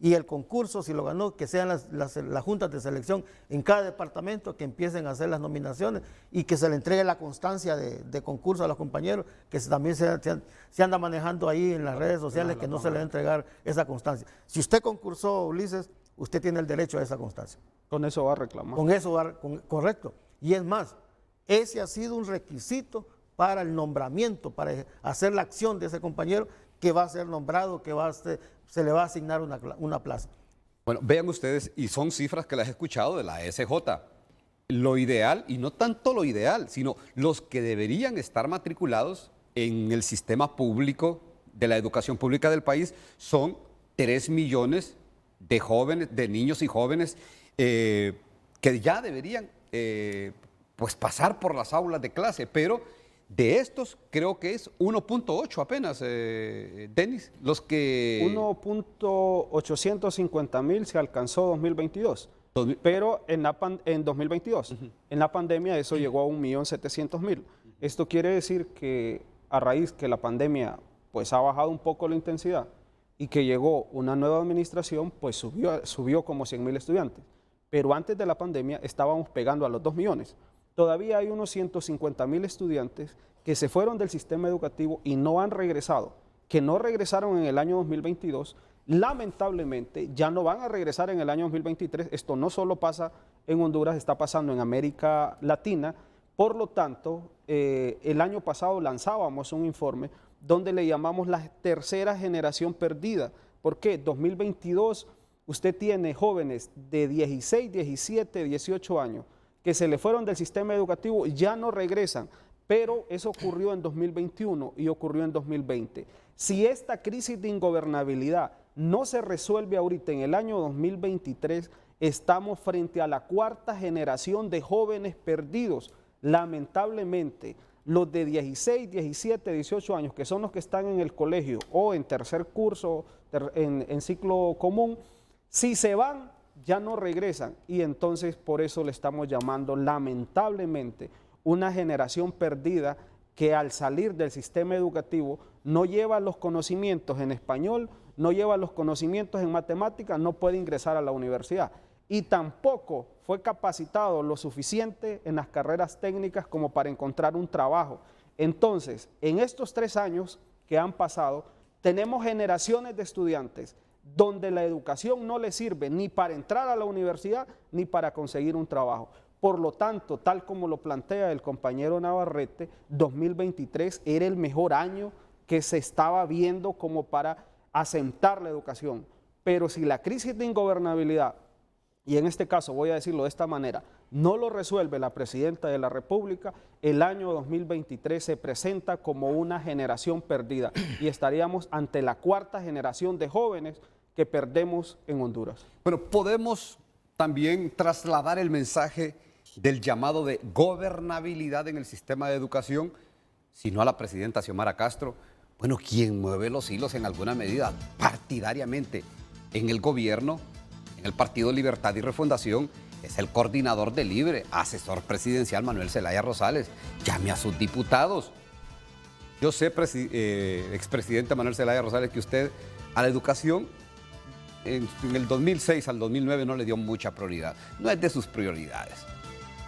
y el concurso, si lo ganó, que sean las juntas de selección en cada departamento que empiecen a hacer las nominaciones y que se le entregue la constancia de concurso a los compañeros, que también se anda manejando ahí en las redes sociales, que no se le va a entregar esa constancia. Si usted concursó, Ulises, usted tiene el derecho a esa constancia. Con eso va a reclamar. Con eso correcto. Y es más, ese ha sido un requisito para el nombramiento, para hacer la acción de ese compañero que va a ser nombrado, que se le va a asignar una plaza. Bueno, vean ustedes, y son cifras que las he escuchado de la SJ. Lo ideal, y no tanto lo ideal, sino los que deberían estar matriculados en el sistema público de la educación pública del país son 3 millones de jóvenes, de niños y jóvenes que ya deberían pues pasar por las aulas de clase, pero de estos creo que es 1.8 apenas, Denis, los que... 1.850.000 se alcanzó 2022, pero en 2022, en la pandemia eso llegó a 1.700.000. Esto quiere decir que a raíz que la pandemia pues ha bajado un poco la intensidad y que llegó una nueva administración, pues subió como 100.000 estudiantes. Pero antes de la pandemia estábamos pegando a los 2 millones. Todavía hay unos 150.000 estudiantes que se fueron del sistema educativo y no han regresado, que no regresaron en el año 2022. Lamentablemente ya no van a regresar en el año 2023. Esto no solo pasa en Honduras, está pasando en América Latina. Por lo tanto, el año pasado lanzábamos un informe donde le llamamos la tercera generación perdida. ¿Por qué? 2022 usted tiene jóvenes de 16, 17, 18 años que se le fueron del sistema educativo, ya no regresan, pero eso ocurrió en 2021 y ocurrió en 2020. Si esta crisis de ingobernabilidad no se resuelve ahorita en el año 2023, estamos frente a la cuarta generación de jóvenes perdidos. Lamentablemente, los de 16, 17, 18 años, que son los que están en el colegio o en tercer curso, en ciclo común, si se van, ya no regresan, y entonces por eso le estamos llamando lamentablemente una generación perdida que al salir del sistema educativo no lleva los conocimientos en español, no lleva los conocimientos en matemáticas, no puede ingresar a la universidad y tampoco fue capacitado lo suficiente en las carreras técnicas como para encontrar un trabajo. Entonces, en estos 3 años que han pasado, tenemos generaciones de estudiantes donde la educación no les sirve ni para entrar a la universidad ni para conseguir un trabajo. Por lo tanto, tal como lo plantea el compañero Navarrete, 2023 era el mejor año que se estaba viendo como para asentar la educación. Pero si la crisis de ingobernabilidad, y en este caso voy a decirlo de esta manera, no lo resuelve la Presidenta de la República, el año 2023 se presenta como una generación perdida y estaríamos ante la cuarta generación de jóvenes que perdemos en Honduras. Bueno, podemos también trasladar el mensaje del llamado de gobernabilidad en el sistema de educación, si no a la presidenta Xiomara Castro, bueno, quien mueve los hilos en alguna medida partidariamente en el gobierno, en el Partido Libertad y Refundación, es el coordinador de Libre, asesor presidencial Manuel Zelaya Rosales. Llame a sus diputados. Yo sé, expresidente Manuel Zelaya Rosales, que usted a la educación en el 2006 al 2009 no le dio mucha prioridad. No es de sus prioridades.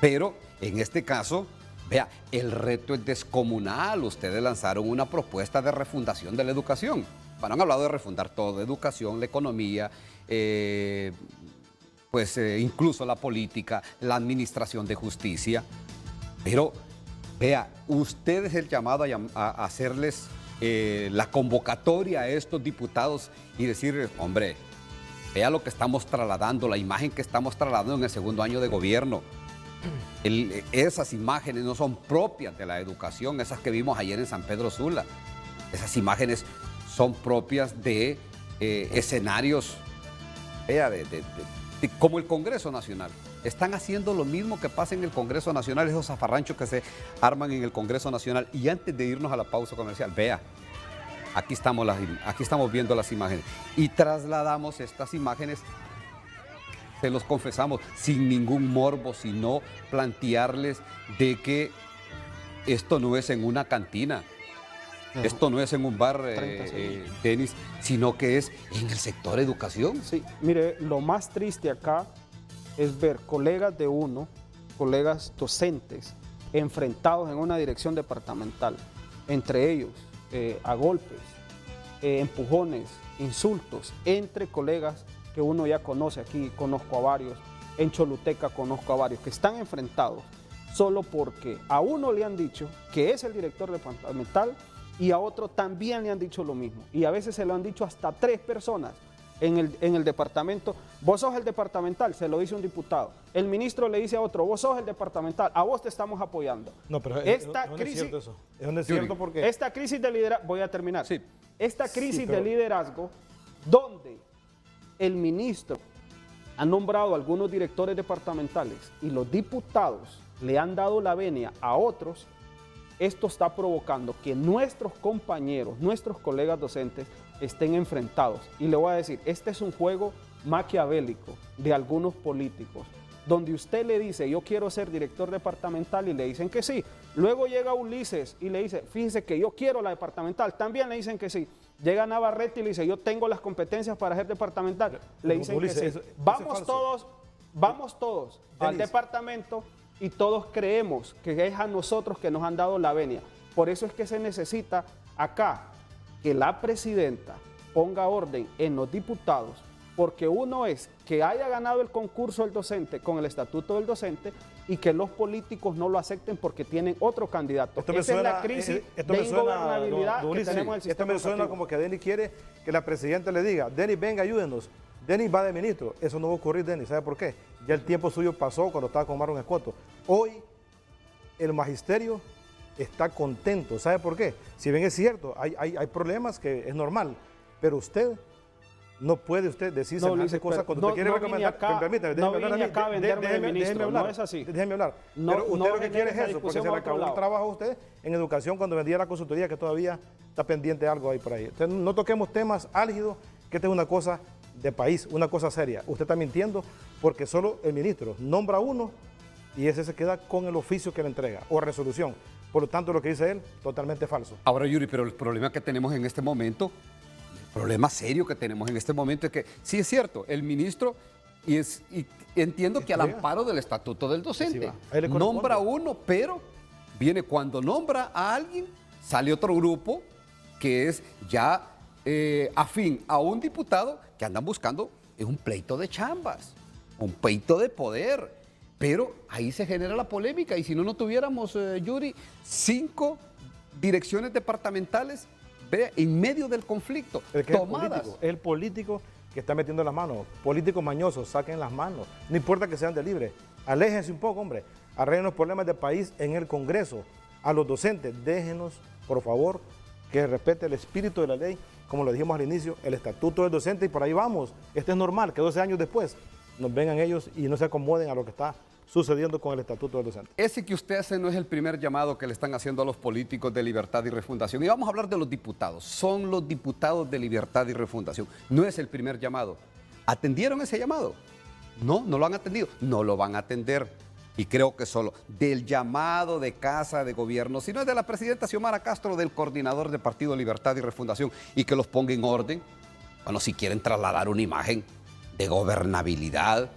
Pero en este caso, vea, el reto es descomunal. Ustedes lanzaron una propuesta de refundación de la educación. Bueno, han hablado de refundar todo, educación, la economía, incluso la política, la administración de justicia. Pero, vea, usted es el llamado a hacerles la convocatoria a estos diputados y decirles, hombre, vea lo que estamos trasladando, la imagen que estamos trasladando en el segundo año de gobierno. Esas imágenes no son propias de la educación, esas que vimos ayer en San Pedro Sula. Esas imágenes son propias de escenarios como el Congreso Nacional. Están haciendo lo mismo que pasa en el Congreso Nacional, esos zafarranchos que se arman en el Congreso Nacional. Y antes de irnos a la pausa comercial, vea, aquí estamos viendo las imágenes y trasladamos estas imágenes, se los confesamos, sin ningún morbo, sino plantearles de que esto no es en una cantina, Esto no es en un bar, Denis, sino que es en el sector educación. Sí, mire, lo más triste acá es ver colegas de uno, colegas docentes, enfrentados en una dirección departamental, entre ellos a golpes, empujones, insultos, entre colegas que uno ya conoce aquí, conozco a varios, en Choluteca conozco a varios, que están enfrentados solo porque a uno le han dicho que es el director departamental y a otro también le han dicho lo mismo. Y a veces se lo han dicho hasta 3 personas en el departamento. Vos sos el departamental, se lo dice un diputado. El ministro le dice a otro, vos sos el departamental, a vos te estamos apoyando. No, pero esta no crisis, es cierto eso. No es cierto porque... Esta crisis de liderazgo, voy a terminar. Sí. Esta crisis Sí, pero... de liderazgo, donde el ministro ha nombrado a algunos directores departamentales y los diputados le han dado la venia a otros, esto está provocando que nuestros compañeros, nuestros colegas docentes estén enfrentados. Y le voy a decir, este es un juego maquiavélico de algunos políticos, donde usted le dice, yo quiero ser director departamental y le dicen que sí. Luego llega Ulises y le dice, fíjese que yo quiero la departamental, también le dicen que sí. Llega Navarrete y le dice, yo tengo las competencias para ser departamental, le dicen Ulises, que sí. eso Vamos todos al Denis. departamento y todos creemos que es a nosotros que nos han dado la venia. Por eso es que se necesita acá que la presidenta ponga orden en los diputados, porque uno es que haya ganado el concurso del docente con el estatuto del docente y que los políticos no lo acepten porque tienen otro candidato. Esa es la crisis de ingobernabilidad que tenemos en el sistema Esto me suena educativo. como que Denis quiere que la presidenta le diga, Denis, venga, ayúdenos. Denis va de ministro. Eso no va a ocurrir, Denis. ¿Sabe por qué? Ya el tiempo suyo pasó cuando estaba con Marlon Escoto. Hoy el magisterio está contento. ¿Sabe por qué? Si bien es cierto, hay problemas que es normal, pero usted no puede decir semejantes cosas cuando usted quiere recomendar. Permítame, déjeme hablar. No es así. Déjeme hablar. No, pero usted no lo que quiere es eso, porque se le acabó el trabajo a usted en educación cuando vendía la consultoría, que todavía está pendiente algo ahí por ahí. Entonces, no toquemos temas álgidos, que esta es una cosa de país, una cosa seria. Usted está mintiendo porque solo el ministro nombra uno y ese se queda con el oficio que le entrega o resolución. Por lo tanto, lo que dice él, totalmente falso. Ahora, Yuri, pero el problema que tenemos en este momento, el problema serio que tenemos en este momento es que, sí es cierto, el ministro, y entiendo que al amparo del estatuto del docente, nombra uno, pero viene cuando nombra a alguien, sale otro grupo que es ya afín a un diputado que andan buscando un pleito de chambas, un pleito de poder. Pero ahí se genera la polémica y si no tuviéramos, Yuri, 5 direcciones departamentales en medio del conflicto, tomadas. Es el político que está metiendo las manos. Políticos mañosos, saquen las manos. No importa que sean de libre. Aléjense un poco, hombre. Arreglen los problemas del país en el Congreso. A los docentes, déjenos, por favor, que respete el espíritu de la ley, como lo dijimos al inicio, el estatuto del docente, y por ahí vamos. Esto es normal, que 12 años después nos vengan ellos y no se acomoden a lo que está sucediendo con el estatuto del docente. Ese que usted hace no es el primer llamado que le están haciendo a los políticos de Libertad y Refundación. Y vamos a hablar de los diputados. Son los diputados de Libertad y Refundación. No es el primer llamado. ¿Atendieron ese llamado? No, no lo han atendido. No lo van a atender. Y creo que solo del llamado de Casa de Gobierno, si no es de la presidenta Xiomara Castro, del coordinador de Partido Libertad y Refundación, y que los ponga en orden. Bueno, si quieren trasladar una imagen de gobernabilidad,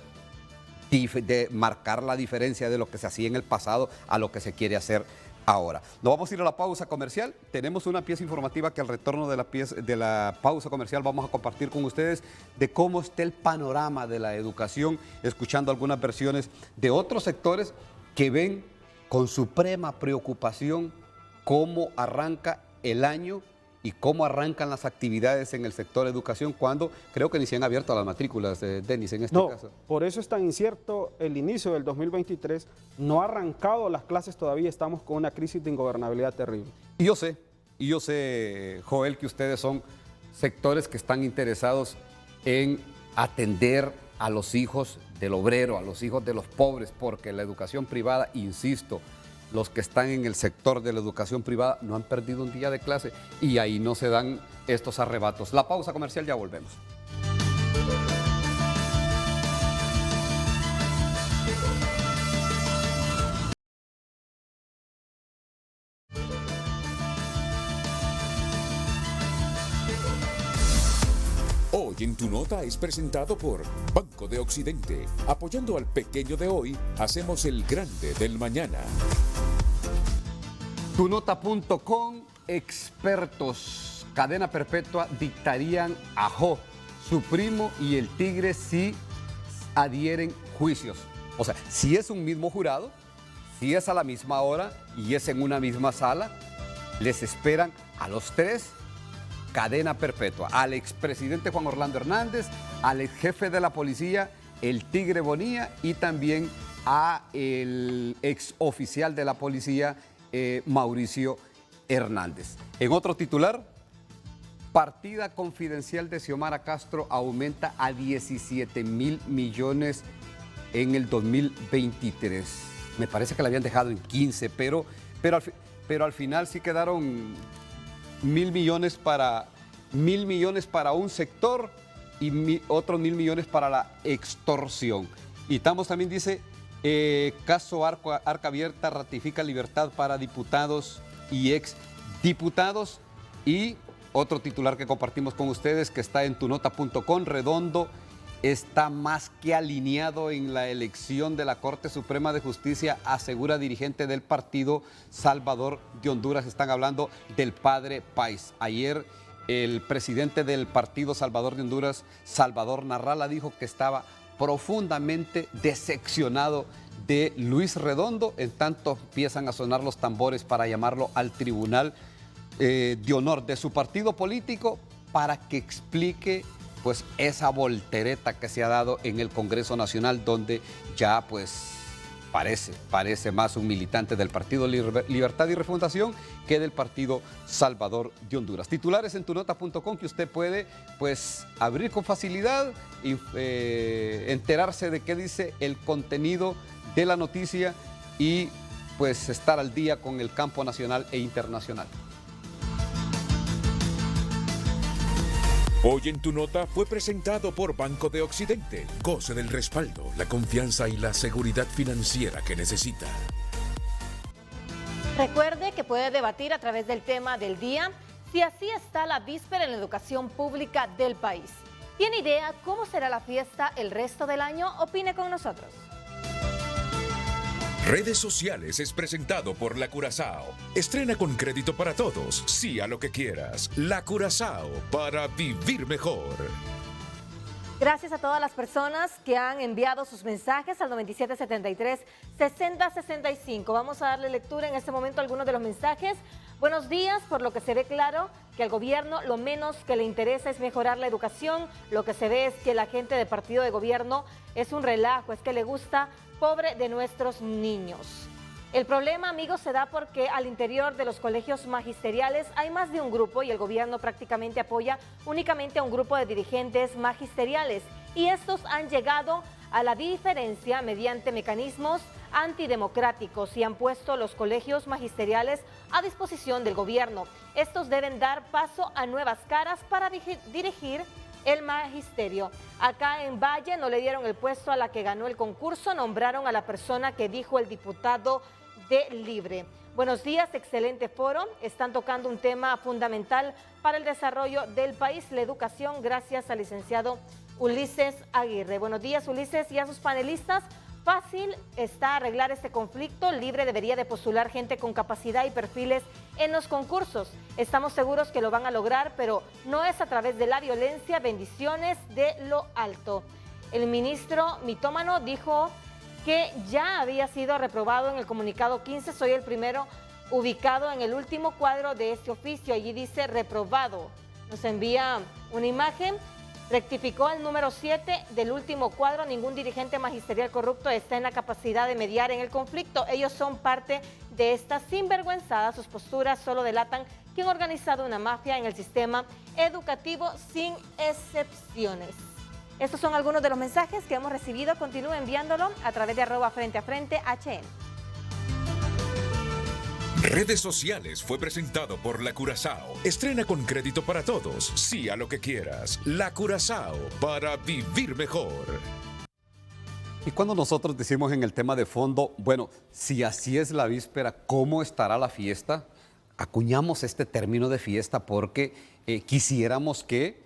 de marcar la diferencia de lo que se hacía en el pasado a lo que se quiere hacer ahora. Nos vamos a ir a la pausa comercial. Tenemos una pieza informativa que al retorno de la pausa comercial vamos a compartir con ustedes de cómo está el panorama de la educación, escuchando algunas versiones de otros sectores que ven con suprema preocupación cómo arranca el año y cómo arrancan las actividades en el sector educación cuando creo que ni se han abierto las matrículas, Denis, en este caso. Por eso es tan incierto el inicio del 2023. No ha arrancado las clases todavía, estamos con una crisis de ingobernabilidad terrible. Y yo sé, Joel, que ustedes son sectores que están interesados en atender a los hijos del obrero, a los hijos de los pobres, porque la educación privada, insisto, los que están en el sector de la educación privada no han perdido un día de clase y ahí no se dan estos arrebatos. La pausa comercial, ya volvemos. Hoy en Tu Nota es presentado por Banco de Occidente. Apoyando al pequeño de hoy, hacemos el grande del mañana. Tunota.com, expertos. Cadena perpetua dictarían a Jo, su primo y el Tigre si adhieren juicios. O sea, si es un mismo jurado, si es a la misma hora y es en una misma sala, les esperan a los tres cadena perpetua. Al expresidente Juan Orlando Hernández, al ex jefe de la policía, el Tigre Bonilla, y también a el ex oficial de la policía, Mauricio Hernández. En otro titular, partida confidencial de Xiomara Castro aumenta a 17.000 millones en el 2023. Me parece que la habían dejado en 15, pero al final sí quedaron 1.000 millones para un sector y otros 1.000 millones para la extorsión. Y Tamos también dice, caso Arca Abierta ratifica libertad para diputados y exdiputados. Y otro titular que compartimos con ustedes, que está en tunota.com, Redondo está más que alineado en la elección de la Corte Suprema de Justicia, asegura dirigente del partido Salvador de Honduras. Están hablando del padre País. Ayer el presidente del partido Salvador de Honduras, Salvador Narrala, dijo que estaba profundamente decepcionado de Luis Redondo. En tanto empiezan a sonar los tambores para llamarlo al tribunal de honor de su partido político para que explique pues esa voltereta que se ha dado en el Congreso Nacional, donde ya pues parece más un militante del Partido Libertad y Refundación que del Partido Salvador de Honduras. Titulares en tunota.com que usted puede pues abrir con facilidad y enterarse de qué dice el contenido de la noticia y pues estar al día con el campo nacional e internacional. Hoy en Tu Nota fue presentado por Banco de Occidente. Goce del respaldo, la confianza y la seguridad financiera que necesita. Recuerde que puede debatir a través del tema del día si así está la víspera en la educación pública del país. ¿Tiene idea cómo será la fiesta el resto del año? Opine con nosotros. Redes sociales es presentado por La Curazao. Estrena con crédito para todos. Sí a lo que quieras. La Curazao, para vivir mejor. Gracias a todas las personas que han enviado sus mensajes al 9773-6065. Vamos a darle lectura en este momento a algunos de los mensajes. Buenos días, por lo que se ve claro que al gobierno lo menos que le interesa es mejorar la educación. Lo que se ve es que la gente de partido de gobierno es un relajo, es que le gusta pobre de nuestros niños. El problema, amigos, se da porque al interior de los colegios magisteriales hay más de un grupo y el gobierno prácticamente apoya únicamente a un grupo de dirigentes magisteriales y estos han llegado a la diferencia mediante mecanismos antidemocráticos y han puesto los colegios magisteriales a disposición del gobierno. Estos deben dar paso a nuevas caras para dirigir el magisterio. Acá en Valle no le dieron el puesto a la que ganó el concurso, nombraron a la persona que dijo el diputado de Libre. Buenos días, excelente foro. Están tocando un tema fundamental para el desarrollo del país, la educación, gracias al licenciado Ulises Aguirre. Buenos días, Ulises, y a sus panelistas. Fácil está arreglar este conflicto. Libre debería de postular gente con capacidad y perfiles en los concursos. Estamos seguros que lo van a lograr, pero no es a través de la violencia. Bendiciones de lo alto. El ministro mitómano dijo que ya había sido reprobado en el comunicado 15. Soy el primero ubicado en el último cuadro de este oficio. Allí dice reprobado. Nos envía una imagen. Rectificó el número 7 del último cuadro. Ningún dirigente magisterial corrupto está en la capacidad de mediar en el conflicto. Ellos son parte de esta sinvergüenzada. Sus posturas solo delatan que han organizado una mafia en el sistema educativo sin excepciones. Estos son algunos de los mensajes que hemos recibido. Continúe enviándolo a través de @FrenteAFrente HN. Redes sociales fue presentado por La Curazao. Estrena con crédito para todos. Sí a lo que quieras. La Curazao, para vivir mejor. Y cuando nosotros decimos en el tema de fondo, bueno, si así es la víspera, ¿cómo estará la fiesta? Acuñamos este término de fiesta porque quisiéramos que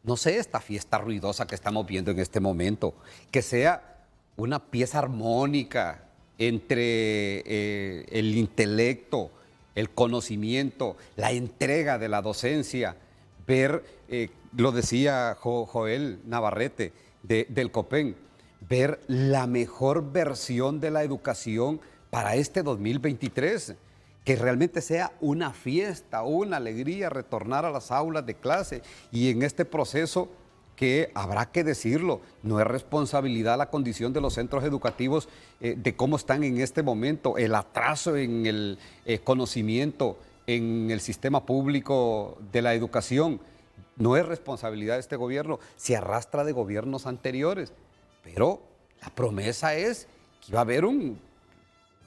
no sé, esta fiesta ruidosa que estamos viendo en este momento, que sea una pieza armónica entre el intelecto, el conocimiento, la entrega de la docencia, ver, lo decía Joel Navarrete del COPEN, ver la mejor versión de la educación para este 2023, que realmente sea una fiesta, una alegría retornar a las aulas de clase y en este proceso que habrá que decirlo, no es responsabilidad la condición de los centros educativos de cómo están en este momento, el atraso en el conocimiento en el sistema público de la educación, no es responsabilidad de este gobierno, se arrastra de gobiernos anteriores, pero la promesa es que va a haber una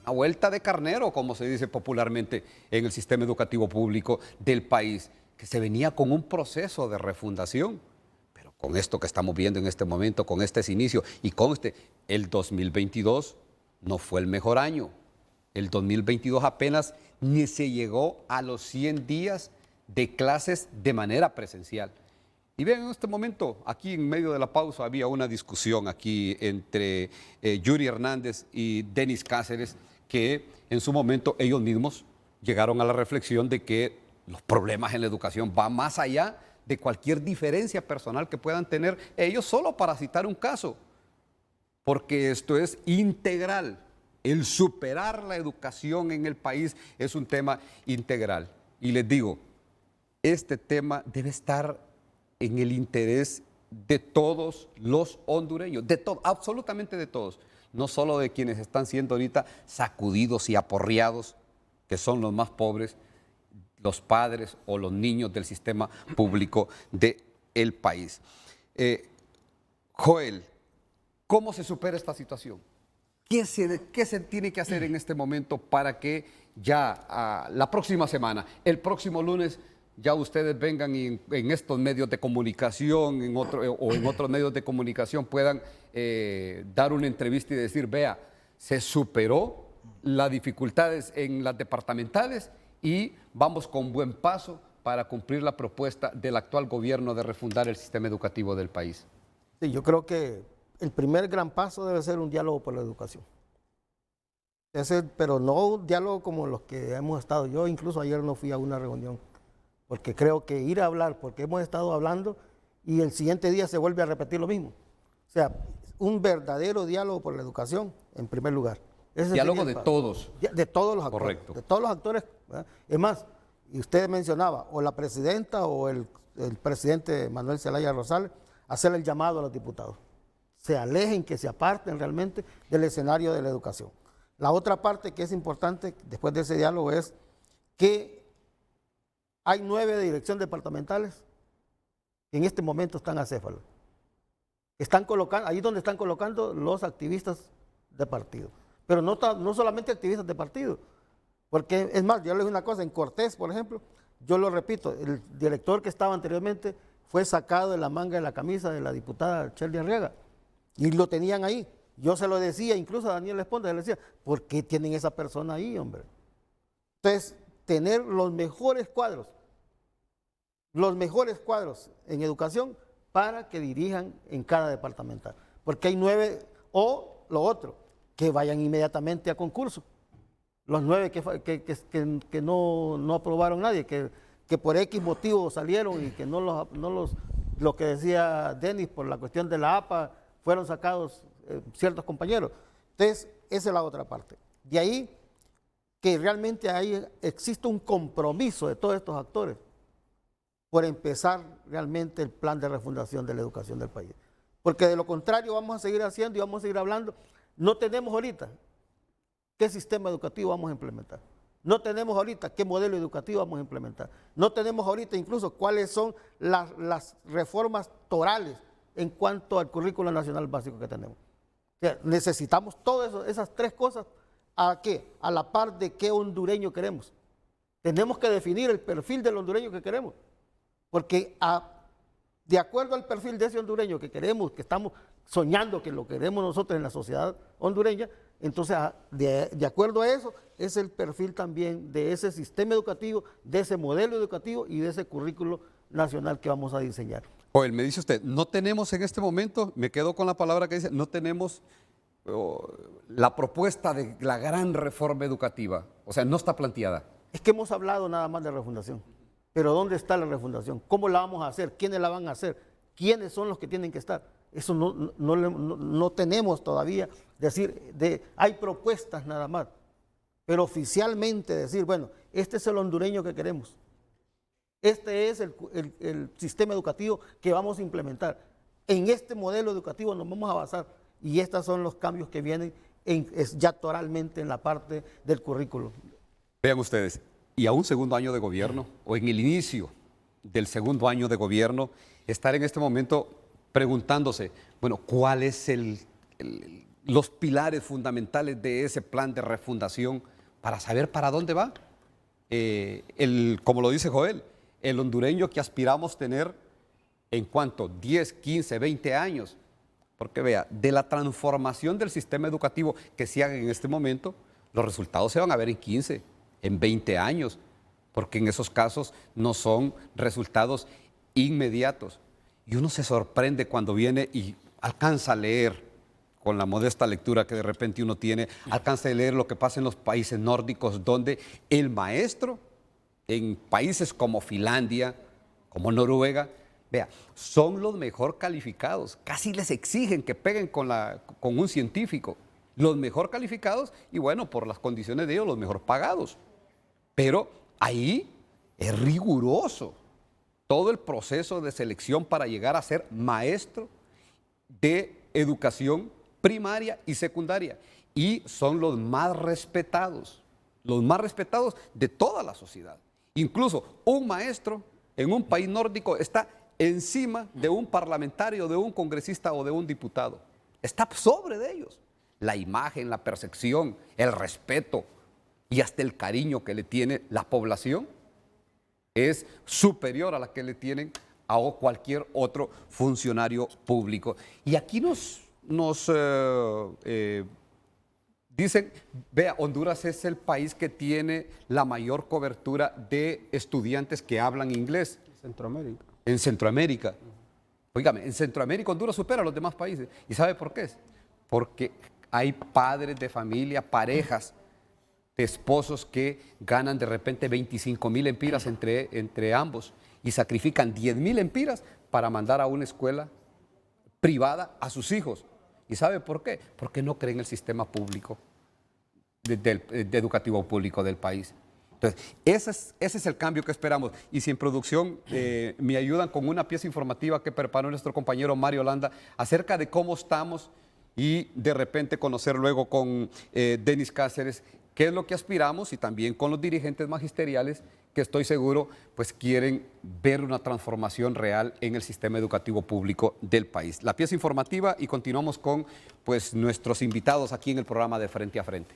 vuelta de carnero, como se dice popularmente en el sistema educativo público del país, que se venía con un proceso de refundación. Con esto que estamos viendo en este momento, con este inicio y con el 2022 no fue el mejor año. El 2022 apenas ni se llegó a los 100 días de clases de manera presencial. Y vean, en este momento, aquí en medio de la pausa, había una discusión aquí entre Yuri Hernández y Denis Cáceres, que en su momento ellos mismos llegaron a la reflexión de que los problemas en la educación van más allá de cualquier diferencia personal que puedan tener ellos, solo para citar un caso, porque esto es integral. El superar la educación en el país es un tema integral. Y les digo, este tema debe estar en el interés de todos los hondureños, de todos, absolutamente de todos, no solo de quienes están siendo ahorita sacudidos y aporreados, que son los más pobres, los padres o los niños del sistema público del país. Joel, ¿cómo se supera esta situación? ¿Qué se tiene que hacer en este momento para que ya la próxima semana, el próximo lunes, ya ustedes vengan y en estos medios de comunicación o en otros medios de comunicación puedan dar una entrevista y decir, vea, se superó las dificultades en las departamentales y vamos con buen paso para cumplir la propuesta del actual gobierno de refundar el sistema educativo del país? Sí, yo creo que el primer gran paso debe ser un diálogo por la educación. Pero no un diálogo como los que hemos estado. Yo incluso ayer no fui a una reunión, porque creo que ir a hablar, porque hemos estado hablando y el siguiente día se vuelve a repetir lo mismo. O sea, un verdadero diálogo por la educación, en primer lugar. Diálogo de todos. De todos los actores. Correcto. De todos los actores. ¿Verdad? Es más, y usted mencionaba, o la presidenta o el presidente Manuel Zelaya Rosales, hacer el llamado a los diputados. Se alejen, que se aparten realmente del escenario de la educación. La otra parte que es importante después de ese diálogo es que hay 9 de dirección departamentales que en este momento están acéfalos. Están colocando, ahí donde están colocando los activistas de partido. Pero no solamente activistas de partido, porque es más, yo les digo una cosa, en Cortés, por ejemplo, yo lo repito, el director que estaba anteriormente fue sacado de la manga de la camisa de la diputada Shelly Arriaga, y lo tenían ahí. Yo se lo decía, incluso a Daniel Esponda, le decía, ¿por qué tienen esa persona ahí, hombre? Entonces, tener los mejores cuadros en educación para que dirijan en cada departamental, porque hay 9, o lo otro, que vayan inmediatamente a concurso. Los 9 que no aprobaron nadie, que por X motivo salieron y que lo que decía Denis, por la cuestión de la APA, fueron sacados ciertos compañeros. Entonces, esa es la otra parte. De ahí que realmente existe un compromiso de todos estos actores por empezar realmente el plan de refundación de la educación del país. Porque de lo contrario vamos a seguir haciendo y vamos a seguir hablando. No tenemos ahorita qué sistema educativo vamos a implementar. No tenemos ahorita qué modelo educativo vamos a implementar. No tenemos ahorita incluso cuáles son las reformas torales en cuanto al currículo nacional básico que tenemos. O sea, necesitamos todas esas 3 cosas. ¿A qué? A la par de qué hondureño queremos. Tenemos que definir el perfil del hondureño que queremos. Porque de acuerdo al perfil de ese hondureño que queremos, que estamos soñando que lo queremos nosotros en la sociedad hondureña, entonces de acuerdo a eso es el perfil también de ese sistema educativo, de ese modelo educativo y de ese currículo nacional que vamos a diseñar. Joel, me dice usted, no tenemos en este momento, me quedo con la palabra que dice, no tenemos la propuesta de la gran reforma educativa. O sea, no está planteada. Es que hemos hablado nada más de refundación. Pero ¿dónde está la refundación? ¿Cómo la vamos a hacer? ¿Quiénes la van a hacer? ¿Quiénes son los que tienen que estar? Eso no tenemos todavía. Hay propuestas nada más. Pero oficialmente decir, bueno, este es el hondureño que queremos. Este es el sistema educativo que vamos a implementar. En este modelo educativo nos vamos a basar. Y estos son los cambios que vienen ya totalmente en la parte del currículo. Vean ustedes, y a un segundo año de gobierno, o en el inicio del segundo año de gobierno, estar en este momento preguntándose, bueno, ¿cuáles los pilares fundamentales de ese plan de refundación para saber para dónde va? Como lo dice Joel, el hondureño que aspiramos tener en cuanto 10, 15, 20 años, porque vea, de la transformación del sistema educativo que se haga en este momento, los resultados se van a ver en 15, en 20 años, porque en esos casos no son resultados inmediatos. Y uno se sorprende cuando viene y alcanza a leer, con la modesta lectura que de repente uno tiene, alcanza a leer lo que pasa en los países nórdicos, donde el maestro, en países como Finlandia, como Noruega, vea, son los mejor calificados, casi les exigen que peguen con un científico, los mejor calificados y bueno, por las condiciones de ellos, los mejor pagados. Pero ahí es riguroso todo el proceso de selección para llegar a ser maestro de educación primaria y secundaria. Y son los más respetados de toda la sociedad. Incluso un maestro en un país nórdico está encima de un parlamentario, de un congresista o de un diputado. Está sobre de ellos. La imagen, la percepción, el respeto y hasta el cariño que le tiene la población es superior a la que le tienen a cualquier otro funcionario público. Y aquí nos dicen, vea, Honduras es el país que tiene la mayor cobertura de estudiantes que hablan inglés. Centroamérica. En Centroamérica. Óigame, en Centroamérica Honduras supera a los demás países. ¿Y sabe por qué? Porque hay padres de familia, parejas de esposos que ganan de repente 25,000 empiras entre ambos y sacrifican 10,000 empiras para mandar a una escuela privada a sus hijos. ¿Y sabe por qué? Porque no creen en el sistema público, de educativo público del país. Entonces, ese es el cambio que esperamos. Y si en producción me ayudan con una pieza informativa que preparó nuestro compañero Mario Landa acerca de cómo estamos y de repente conocer luego con Denis Cáceres qué es lo que aspiramos y también con los dirigentes magisteriales que estoy seguro pues quieren ver una transformación real en el sistema educativo público del país. La pieza informativa y continuamos con pues nuestros invitados aquí en el programa de Frente a Frente.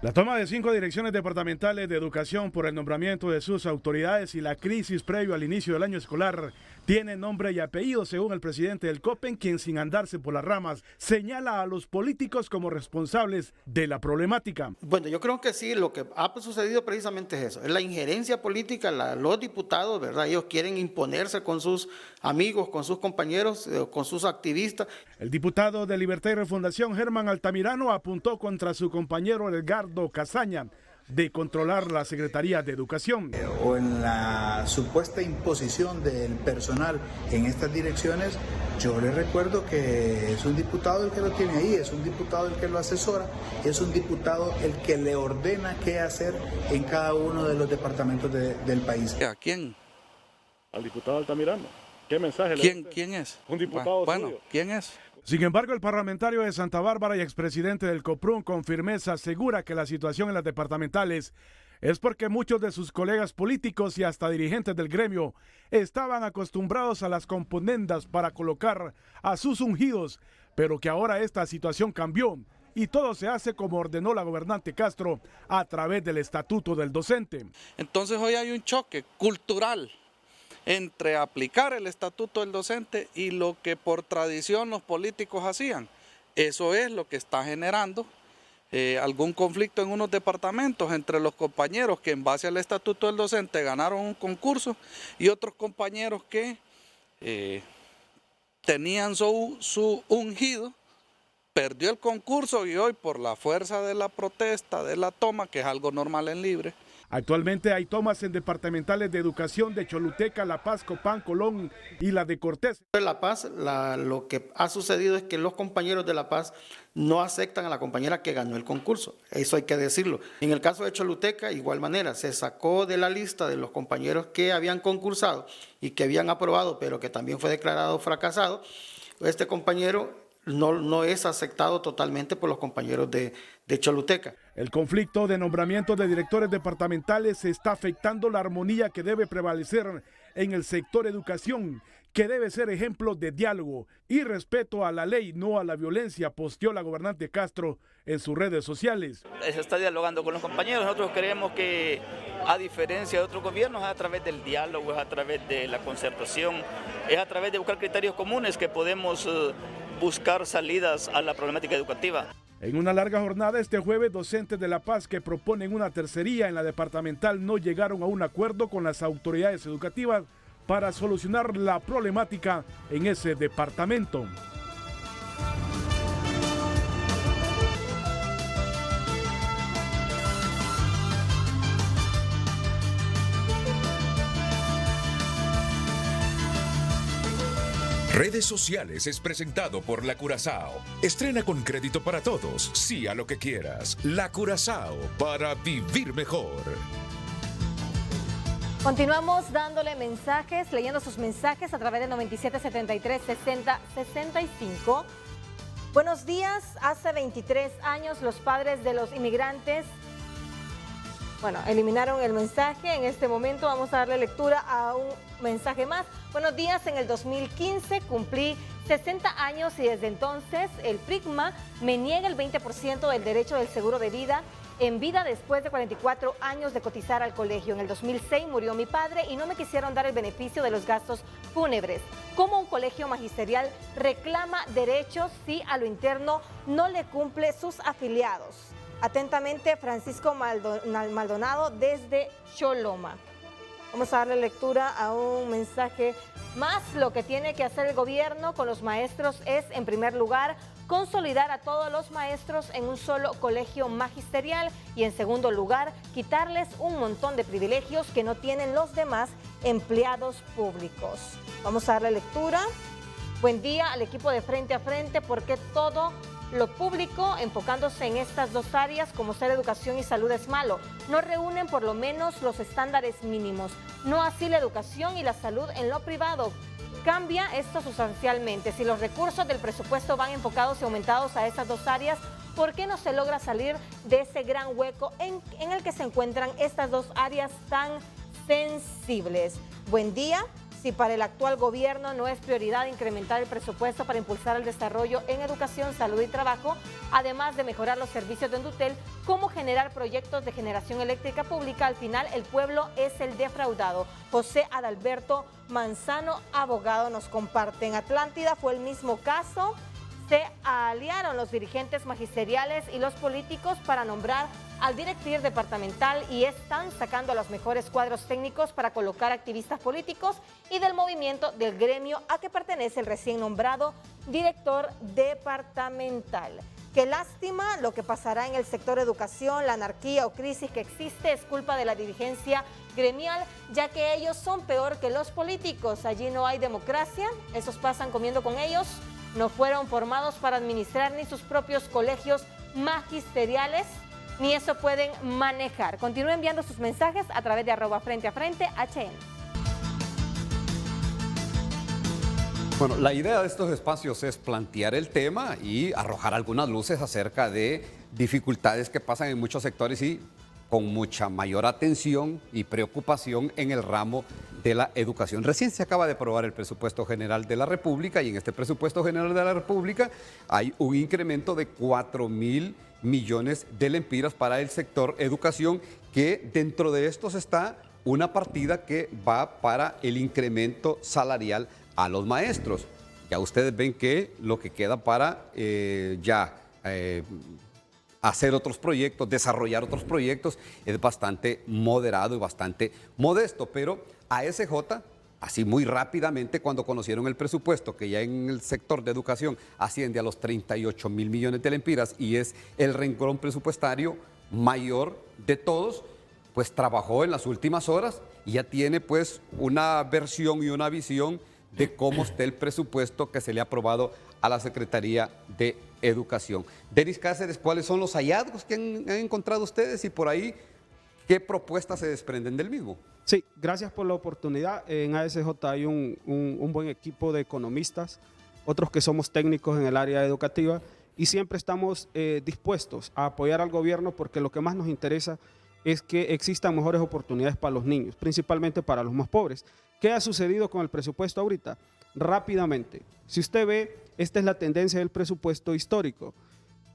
La toma de 5 direcciones departamentales de educación por el nombramiento de sus autoridades y la crisis previo al inicio del año escolar tiene nombre y apellido según el presidente del COPEN, quien sin andarse por las ramas señala a los políticos como responsables de la problemática. Bueno, yo creo que sí, lo que ha sucedido precisamente es eso, es la injerencia política, los diputados, ¿verdad? Ellos quieren imponerse con sus amigos, con sus compañeros, con sus activistas. El diputado de Libertad y Refundación, Germán Altamirano, apuntó contra su compañero Edgardo Casaña de controlar la Secretaría de Educación. O en la supuesta imposición del personal en estas direcciones, yo le recuerdo que es un diputado el que lo tiene ahí, es un diputado el que lo asesora, es un diputado el que le ordena qué hacer en cada uno de los departamentos del país. ¿A quién? Al diputado Altamirano. ¿Qué mensaje le da? ¿Quién es? Un diputado bueno, suyo. ¿Quién es? Sin embargo, el parlamentario de Santa Bárbara y expresidente del COPRUN con firmeza asegura que la situación en las departamentales es porque muchos de sus colegas políticos y hasta dirigentes del gremio estaban acostumbrados a las componendas para colocar a sus ungidos, pero que ahora esta situación cambió y todo se hace como ordenó la gobernante Castro a través del estatuto del docente. Entonces hoy hay un choque cultural entre aplicar el estatuto del docente y lo que por tradición los políticos hacían. Eso es lo que está generando algún conflicto en unos departamentos entre los compañeros que en base al estatuto del docente ganaron un concurso y otros compañeros que tenían su ungido, perdió el concurso y hoy por la fuerza de la protesta, de la toma, que es algo normal en Libre. Actualmente hay tomas en departamentales de educación de Choluteca, La Paz, Copán, Colón y la de Cortés. En La Paz, lo que ha sucedido es que los compañeros de La Paz no aceptan a la compañera que ganó el concurso. Eso hay que decirlo. En el caso de Choluteca, igual manera, se sacó de la lista de los compañeros que habían concursado y que habían aprobado, pero que también fue declarado fracasado. Este compañero no es aceptado totalmente por los compañeros de Choluteca. El conflicto de nombramiento de directores departamentales está afectando la armonía que debe prevalecer en el sector educación, que debe ser ejemplo de diálogo y respeto a la ley, no a la violencia, posteó la gobernante Castro en sus redes sociales. Se está dialogando con los compañeros. Nosotros creemos que, a diferencia de otros gobiernos, es a través del diálogo, es a través de la concertación, es a través de buscar criterios comunes que podemos buscar salidas a la problemática educativa. En una larga jornada este jueves, docentes de La Paz que proponen una tercería en la departamental no llegaron a un acuerdo con las autoridades educativas para solucionar la problemática en ese departamento. Redes Sociales es presentado por La Curazao. Estrena con crédito para todos, sí a lo que quieras. La Curazao, para vivir mejor. Continuamos dándole mensajes, leyendo sus mensajes a través del 9773-6065. Buenos días, hace 23 años los padres de los inmigrantes, eliminaron el mensaje. En este momento vamos a darle lectura a un mensaje más. Buenos días, en el 2015 cumplí 60 años y desde entonces el PRICMA me niega el 20% del derecho del seguro de vida en vida después de 44 años de cotizar al colegio. En el 2006 murió mi padre y no me quisieron dar el beneficio de los gastos fúnebres. ¿Cómo un colegio magisterial reclama derechos si a lo interno no le cumple sus afiliados? Atentamente, Francisco Maldonado desde Choloma. Vamos a darle lectura a un mensaje más. Lo que tiene que hacer el gobierno con los maestros es, en primer lugar, consolidar a todos los maestros en un solo colegio magisterial y, en segundo lugar, quitarles un montón de privilegios que no tienen los demás empleados públicos. Vamos a darle lectura. Buen día al equipo de Frente a Frente, porque todo lo público, enfocándose en estas dos áreas como ser educación y salud, es malo. No reúnen por lo menos los estándares mínimos. No así la educación y la salud en lo privado. Cambia esto sustancialmente. Si los recursos del presupuesto van enfocados y aumentados a estas dos áreas, ¿por qué no se logra salir de ese gran hueco en el que se encuentran estas dos áreas tan sensibles? Buen día. Si para el actual gobierno no es prioridad incrementar el presupuesto para impulsar el desarrollo en educación, salud y trabajo, además de mejorar los servicios de Endutel, ¿cómo generar proyectos de generación eléctrica pública? Al final, el pueblo es el defraudado. José Adalberto Manzano, abogado, nos comparte. En Atlántida fue el mismo caso. Se aliaron los dirigentes magisteriales y los políticos para nombrar al director departamental y están sacando a los mejores cuadros técnicos para colocar activistas políticos y del movimiento del gremio a que pertenece el recién nombrado director departamental. Qué lástima lo que pasará en el sector educación. La anarquía o crisis que existe es culpa de la dirigencia gremial, ya que ellos son peor que los políticos. Allí no hay democracia, esos pasan comiendo con ellos. No fueron formados para administrar ni sus propios colegios magisteriales, ni eso pueden manejar. Continúen enviando sus mensajes a través de @FrenteAFrente HN. Bueno, la idea de estos espacios es plantear el tema y arrojar algunas luces acerca de dificultades que pasan en muchos sectores y con mucha mayor atención y preocupación en el ramo de la educación. Recién se acaba de aprobar el presupuesto general de la República y en este presupuesto general de la República hay un incremento de 4.000 millones de lempiras para el sector educación, que dentro de estos está una partida que va para el incremento salarial a los maestros. Ya ustedes ven que lo que queda para hacer otros proyectos, desarrollar otros proyectos, es bastante moderado y bastante modesto. Pero ASJ, así muy rápidamente, cuando conocieron el presupuesto, que ya en el sector de educación asciende a los 38 mil millones de lempiras y es el renglón presupuestario mayor de todos, pues trabajó en las últimas horas y ya tiene pues una versión y una visión de cómo está el presupuesto que se le ha aprobado a la Secretaría de Educación. Denis Cáceres, ¿cuáles son los hallazgos que han encontrado ustedes y por ahí qué propuestas se desprenden del mismo? Sí, gracias por la oportunidad. En ASJ hay un buen equipo de economistas, otros que somos técnicos en el área educativa y siempre estamos dispuestos a apoyar al gobierno porque lo que más nos interesa es que existan mejores oportunidades para los niños, principalmente para los más pobres. ¿Qué ha sucedido con el presupuesto ahorita? Rápidamente, si usted ve, esta es la tendencia del presupuesto histórico.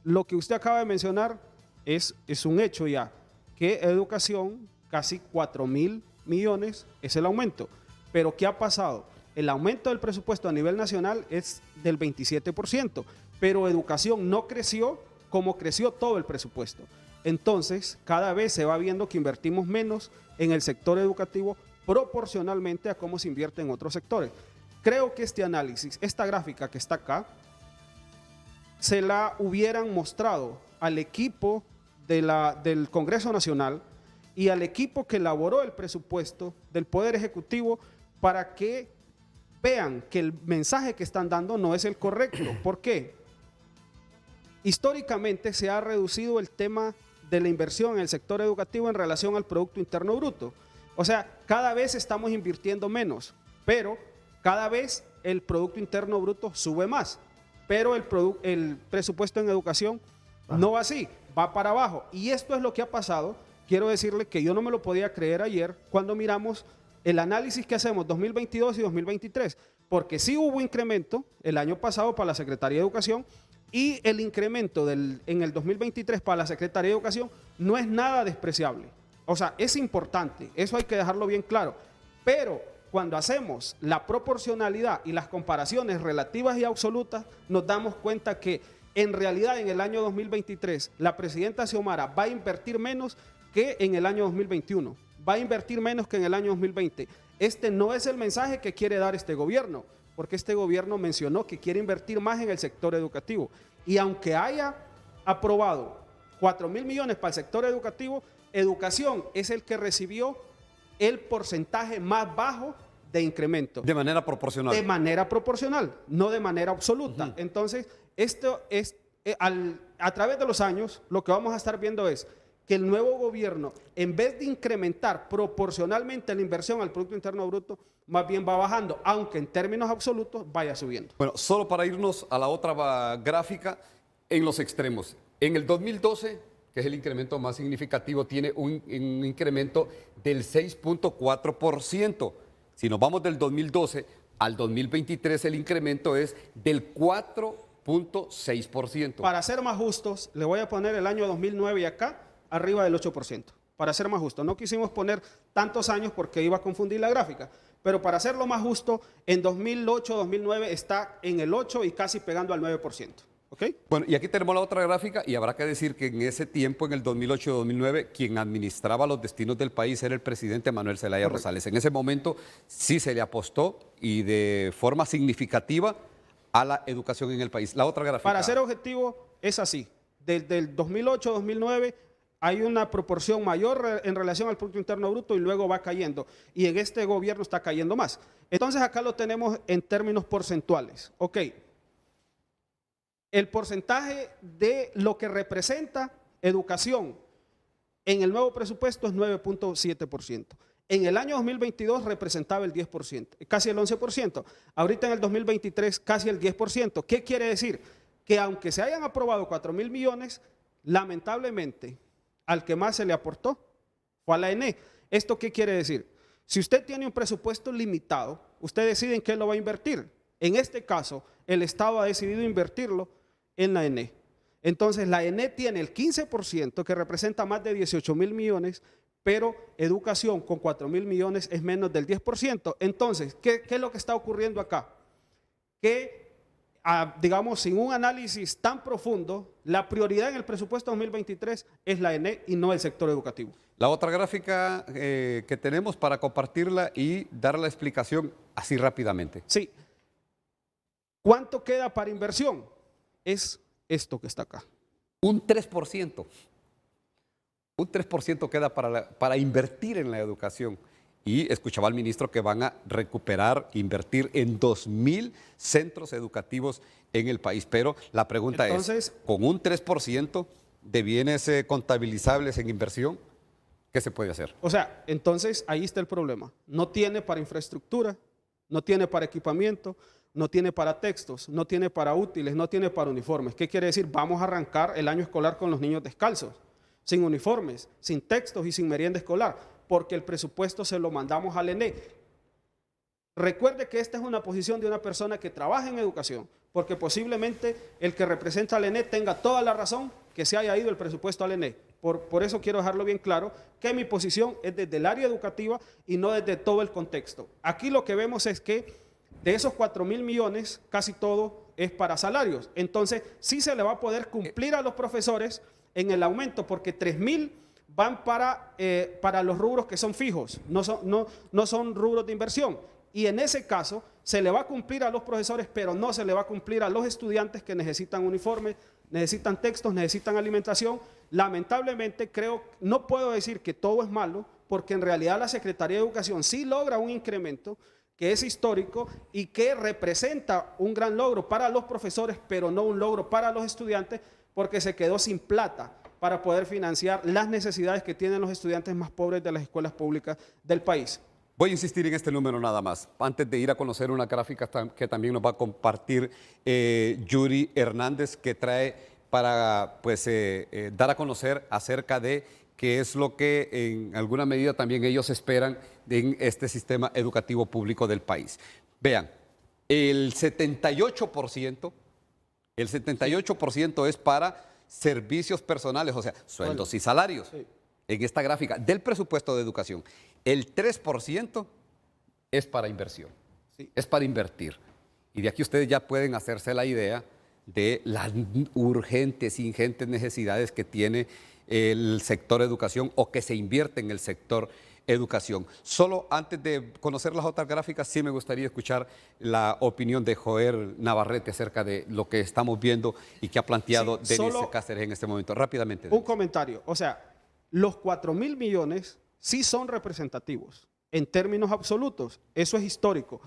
Lo que usted acaba de mencionar es un hecho ya, que educación, casi 4 mil millones es el aumento. Pero ¿qué ha pasado? El aumento del presupuesto a nivel nacional es del 27%, pero educación no creció como creció todo el presupuesto. Entonces, cada vez se va viendo que invertimos menos en el sector educativo proporcionalmente a cómo se invierte en otros sectores. Creo que este análisis, esta gráfica que está acá, se la hubieran mostrado al equipo del Congreso Nacional y al equipo que elaboró el presupuesto del Poder Ejecutivo para que vean que el mensaje que están dando no es el correcto. ¿Por qué? Históricamente se ha reducido el tema de la inversión en el sector educativo en relación al Producto Interno Bruto. O sea, cada vez estamos invirtiendo menos, pero cada vez el Producto Interno Bruto sube más. Pero el presupuesto en educación no va así, va para abajo. Y esto es lo que ha pasado. Quiero decirle que yo no me lo podía creer ayer cuando miramos el análisis que hacemos 2022 y 2023, porque sí hubo incremento el año pasado para la Secretaría de Educación y el incremento en el 2023 para la Secretaría de Educación no es nada despreciable. O sea, es importante, eso hay que dejarlo bien claro. Pero cuando hacemos la proporcionalidad y las comparaciones relativas y absolutas, nos damos cuenta que en realidad en el año 2023 la presidenta Xiomara va a invertir menos que en el año 2021, va a invertir menos que en el año 2020. Este no es el mensaje que quiere dar este gobierno, porque este gobierno mencionó que quiere invertir más en el sector educativo. Y aunque haya aprobado 4 mil millones para el sector educativo, educación es el que recibió el porcentaje más bajo de incremento. De manera proporcional. De manera proporcional, no de manera absoluta. Entonces, esto es, a través de los años, lo que vamos a estar viendo es que el nuevo gobierno, en vez de incrementar proporcionalmente la inversión al Producto Interno Bruto, más bien va bajando, aunque en términos absolutos vaya subiendo. Bueno, solo para irnos a la otra gráfica, en los extremos. En el 2012, que es el incremento más significativo, tiene un incremento del 6.4%. Si nos vamos del 2012 al 2023, el incremento es del 4.6%. Para ser más justos, le voy a poner el año 2009 y acá, arriba del 8%. Para ser más justo, no quisimos poner tantos años porque iba a confundir la gráfica, pero para hacerlo más justo, en 2008-2009 está en el 8 y casi pegando al 9%. ¿Okay? Bueno, y aquí tenemos la otra gráfica y habrá que decir que en ese tiempo, en el 2008-2009, quien administraba los destinos del país era el presidente Manuel Zelaya Rosales. En ese momento sí se le apostó y de forma significativa a la educación en el país. La otra gráfica. Para ser objetivo es así. Desde el 2008-2009 hay una proporción mayor en relación al Producto Interno Bruto y luego va cayendo. Y en este gobierno está cayendo más. Entonces acá lo tenemos en términos porcentuales. Ok. El porcentaje de lo que representa educación en el nuevo presupuesto es 9.7%. En el año 2022 representaba el 10%, casi el 11%. Ahorita en el 2023 casi el 10%. ¿Qué quiere decir? Que aunque se hayan aprobado 4 mil millones, lamentablemente al que más se le aportó fue a la ENE. ¿Esto qué quiere decir? Si usted tiene un presupuesto limitado, usted decide en qué lo va a invertir. En este caso, el Estado ha decidido invertirlo en la ENE. Entonces, la ENE tiene el 15%, que representa más de 18 mil millones, pero educación con 4 mil millones es menos del 10%. Entonces, ¿qué es lo que está ocurriendo acá? Que digamos, sin un análisis tan profundo, la prioridad en el presupuesto 2023 es la ENE y no el sector educativo. La otra gráfica que tenemos para compartirla y dar la explicación así rápidamente. Sí. ¿Cuánto queda para inversión? Es esto que está acá. Un 3%. Un 3% queda para invertir en la educación. Y escuchaba al ministro que van a recuperar, invertir en 2.000 centros educativos en el país. Pero la pregunta es, con un 3% de bienes contabilizables en inversión, ¿qué se puede hacer? O sea, entonces ahí está el problema. No tiene para infraestructura, no tiene para equipamiento, no tiene para textos, no tiene para útiles, no tiene para uniformes. ¿Qué quiere decir? Vamos a arrancar el año escolar con los niños descalzos, sin uniformes, sin textos y sin merienda escolar, porque el presupuesto se lo mandamos al ENE. Recuerde que esta es una posición de una persona que trabaja en educación, porque posiblemente el que representa al ENE tenga toda la razón que se haya ido el presupuesto al ENE. Por eso quiero dejarlo bien claro, que mi posición es desde el área educativa y no desde todo el contexto. Aquí lo que vemos es que de esos 4.000 millones, casi todo es para salarios. Entonces, sí se le va a poder cumplir a los profesores en el aumento, porque 3.000 van para los rubros que son fijos, no son rubros de inversión. Y en ese caso, se le va a cumplir a los profesores, pero no se le va a cumplir a los estudiantes que necesitan uniformes, necesitan textos, necesitan alimentación. Lamentablemente, no puedo decir que todo es malo, porque en realidad la Secretaría de Educación sí logra un incremento que es histórico y que representa un gran logro para los profesores, pero no un logro para los estudiantes, porque se quedó sin plata para poder financiar las necesidades que tienen los estudiantes más pobres de las escuelas públicas del país. Voy a insistir en este número nada más, antes de ir a conocer una gráfica que también nos va a compartir Yuri Hernández, que trae para dar a conocer acerca de qué es lo que en alguna medida también ellos esperan en este sistema educativo público del país. Vean, el 78% es para servicios personales, o sea, sueldos y salarios. Sí. En esta gráfica del presupuesto de educación, el 3% es para inversión, sí, es para invertir. Y de aquí ustedes ya pueden hacerse la idea de las urgentes, ingentes necesidades que tiene el sector educación o que se invierte en el sector educación. Solo antes de conocer las otras gráficas, sí me gustaría escuchar la opinión de Joel Navarrete acerca de lo que estamos viendo y que ha planteado Denise Cáceres en este momento. Rápidamente. Un comentario. O sea, los 4.000 millones sí son representativos en términos absolutos. Eso es histórico.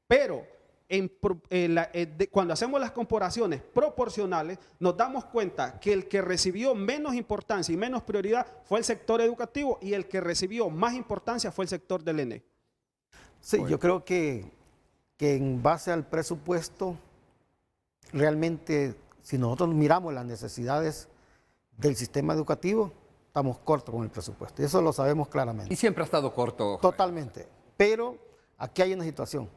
Pero cuando hacemos las comparaciones proporcionales, nos damos cuenta que el que recibió menos importancia y menos prioridad fue el sector educativo y el que recibió más importancia fue el sector del ENE. Sí, yo creo que en base al presupuesto, realmente, si nosotros miramos las necesidades del sistema educativo, estamos cortos con el presupuesto. Y eso lo sabemos claramente. Y siempre ha estado corto. Totalmente. Pero aquí hay una situación.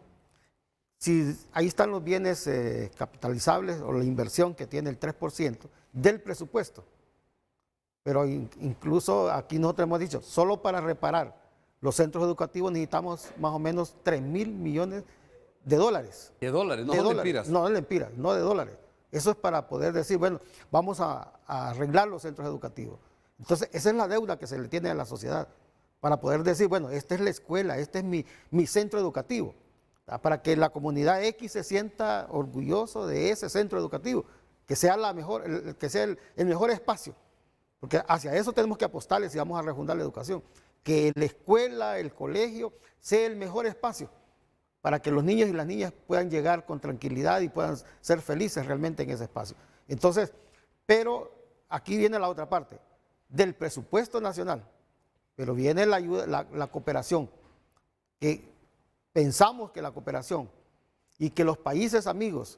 Si ahí están los bienes capitalizables o la inversión que tiene el 3% del presupuesto. Pero incluso aquí nosotros hemos dicho, solo para reparar los centros educativos necesitamos más o menos 3.000 millones de dólares. ¿De dólares? No de lempiras. No de lempiras, no de dólares. Eso es para poder decir, bueno, vamos a arreglar los centros educativos. Entonces, esa es la deuda que se le tiene a la sociedad, para poder decir, bueno, esta es la escuela, este es mi centro educativo, para que la comunidad X se sienta orgulloso de ese centro educativo, que sea que sea el mejor espacio, porque hacia eso tenemos que apostarle si vamos a refundar la educación, que la escuela, el colegio, sea el mejor espacio, para que los niños y las niñas puedan llegar con tranquilidad y puedan ser felices realmente en ese espacio. Entonces, pero aquí viene la otra parte, del presupuesto nacional, pero viene la ayuda, la cooperación, que pensamos que la cooperación y que los países amigos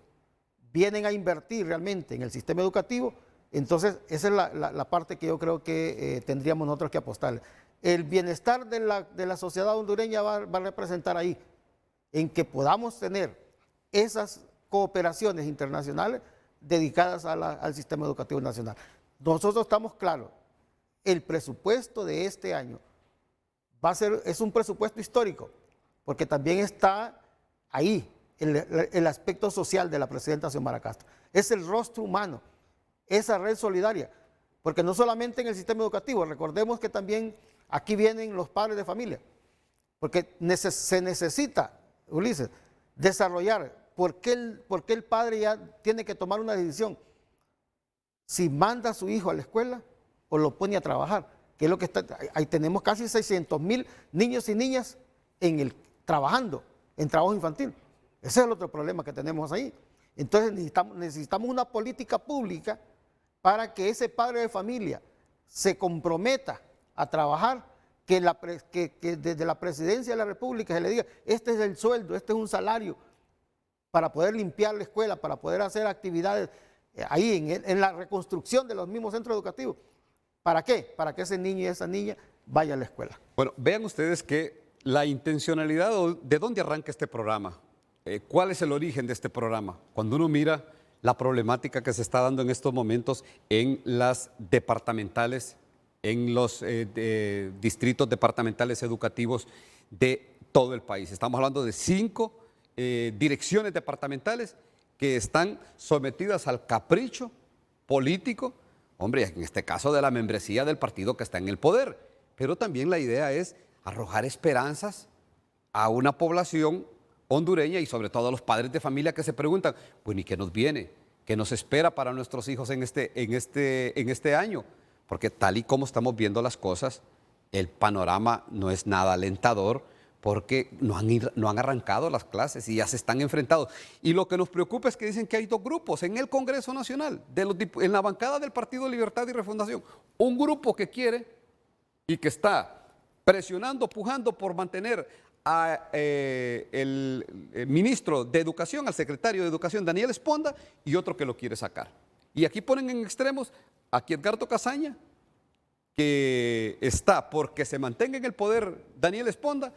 vienen a invertir realmente en el sistema educativo, entonces esa es la parte que yo creo que tendríamos nosotros que apostar. El bienestar de la sociedad hondureña va a representar ahí, en que podamos tener esas cooperaciones internacionales dedicadas al sistema educativo nacional. Nosotros estamos claros, el presupuesto de este año es un presupuesto histórico, porque también está ahí el aspecto social de la presidenta Xiomara Castro. Es el rostro humano, esa red solidaria. Porque no solamente en el sistema educativo, recordemos que también aquí vienen los padres de familia. Porque se necesita, Ulises, desarrollar por qué el padre ya tiene que tomar una decisión. Si manda a su hijo a la escuela o lo pone a trabajar, que es lo que está. Ahí tenemos casi 600,000 niños y niñas trabajando en trabajo infantil. Ese es el otro problema que tenemos ahí. Entonces necesitamos una política pública para que ese padre de familia se comprometa a trabajar, que desde la presidencia de la República se le diga, este es el sueldo, este es un salario, para poder limpiar la escuela, para poder hacer actividades ahí en la reconstrucción de los mismos centros educativos. ¿Para qué? Para que ese niño y esa niña vayan a la escuela. Bueno, vean ustedes que la intencionalidad, ¿de dónde arranca este programa? ¿Cuál es el origen de este programa? Cuando uno mira la problemática que se está dando en estos momentos en las departamentales, en los distritos departamentales educativos de todo el país. Estamos hablando de 5 direcciones departamentales que están sometidas al capricho político, hombre, en este caso de la membresía del partido que está en el poder. Pero también la idea es arrojar esperanzas a una población hondureña y sobre todo a los padres de familia que se preguntan, bueno, ¿y qué nos viene? ¿Qué nos espera para nuestros hijos en este año? Porque tal y como estamos viendo las cosas, el panorama no es nada alentador porque no han arrancado las clases y ya se están enfrentados. Y lo que nos preocupa es que dicen que hay 2 grupos en el Congreso Nacional, en la bancada del Partido Libertad y Refundación. Un grupo que quiere y que está presionando, pujando por mantener el ministro de Educación, al secretario de Educación, Daniel Esponda, y otro que lo quiere sacar. Y aquí ponen en extremos a Edgardo Casaña, que está porque se mantenga en el poder Daniel Esponda,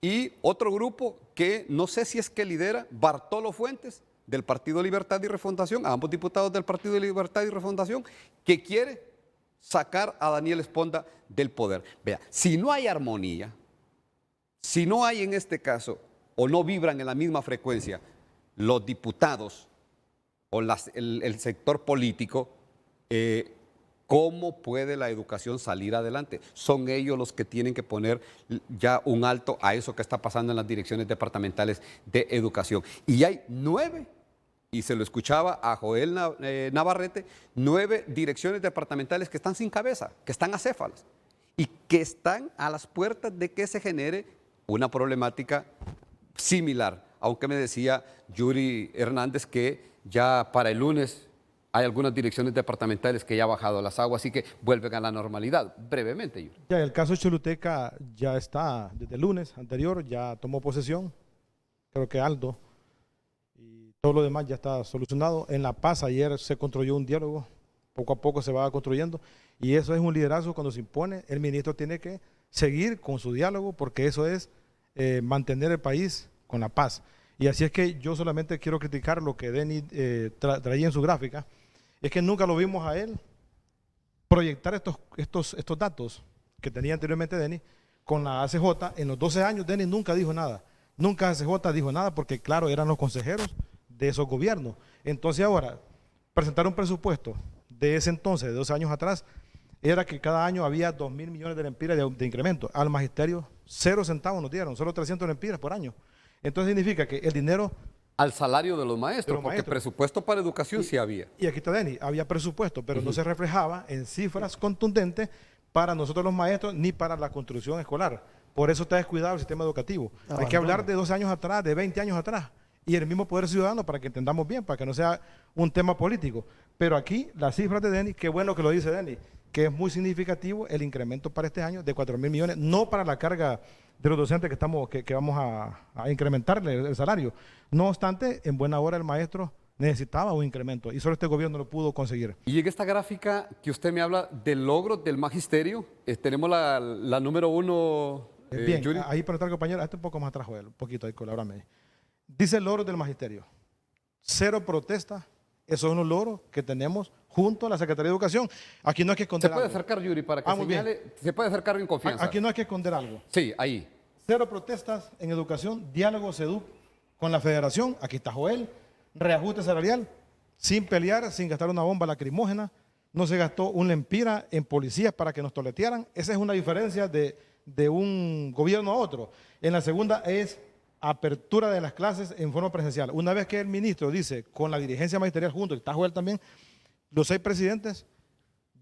y otro grupo que no sé si es que lidera Bartolo Fuentes, del Partido Libertad y Refundación, ambos diputados del Partido Libertad y Refundación, que quiere sacar a Daniel Esponda del poder. Vea, si no hay armonía, si no hay en este caso, o no vibran en la misma frecuencia los diputados o el sector político, ¿cómo puede la educación salir adelante? Son ellos los que tienen que poner ya un alto a eso que está pasando en las direcciones departamentales de educación. Y hay 9, y se lo escuchaba a Joel Navarrete, 9 direcciones departamentales que están sin cabeza, que están acéfalas y que están a las puertas de que se genere una problemática similar, aunque me decía Yuri Hernández que ya para el lunes hay algunas direcciones departamentales que ya ha bajado las aguas, así que vuelven a la normalidad. Brevemente, Yuri. Ya, el caso de Choluteca ya está desde el lunes anterior, ya tomó posesión, creo que Aldo, y todo lo demás ya está solucionado. En La Paz ayer se construyó un diálogo, poco a poco se va construyendo, y eso es un liderazgo cuando se impone. El ministro tiene que seguir con su diálogo, porque eso es mantener el país con la paz. Y así es que yo solamente quiero criticar lo que Denny traía en su gráfica, es que nunca lo vimos a él proyectar estos datos que tenía anteriormente Denny con la ACJ. En los 12 años Denny nunca dijo nada, nunca ACJ dijo nada, porque claro, eran los consejeros de esos gobiernos. Entonces ahora, presentar un presupuesto de ese entonces, de 12 años atrás, era que cada año había 2.000 millones de lempiras de incremento. Al magisterio 0 centavos nos dieron, solo 300 lempiras por año. Entonces significa que el dinero... Al salario de los maestros, porque presupuesto para educación sí había. Y aquí está Denny, había presupuesto, pero no se reflejaba en cifras contundentes para nosotros los maestros ni para la construcción escolar. Por eso está descuidado el sistema educativo. Hay que hablar de 12 años atrás, de 20 años atrás, y el mismo poder ciudadano para que entendamos bien, para que no sea un tema político. Pero aquí las cifras de Denny, qué bueno que lo dice Denny, que es muy significativo el incremento para este año de 4.000 millones, no para la carga de los docentes que vamos a incrementarle el salario. No obstante, en buena hora el maestro necesitaba un incremento y solo este gobierno lo pudo conseguir. Y en esta gráfica que usted me habla del logro del magisterio, tenemos la número 1. Bien, Yuri. Ahí para nuestro compañero, un poco más atrás, Joel, un poquito ahí, colabórame. Dice el logro del magisterio. 0 protestas. Esos son los logros que tenemos junto a la Secretaría de Educación. Aquí no hay que esconder algo. Se puede acercar, Yuri, para que señale. Se puede acercar en confianza. Aquí no hay que esconder algo. Sí, ahí. 0 protestas en educación, diálogo SEDUC con la federación, aquí está Joel, reajuste salarial, sin pelear, sin gastar una bomba lacrimógena, no se gastó un lempira en policías para que nos toletearan. Esa es una diferencia de un gobierno a otro. En la segunda es apertura de las clases en forma presencial. Una vez que el ministro dice, con la dirigencia magisterial junto, y está Joel también, los 6 presidentes,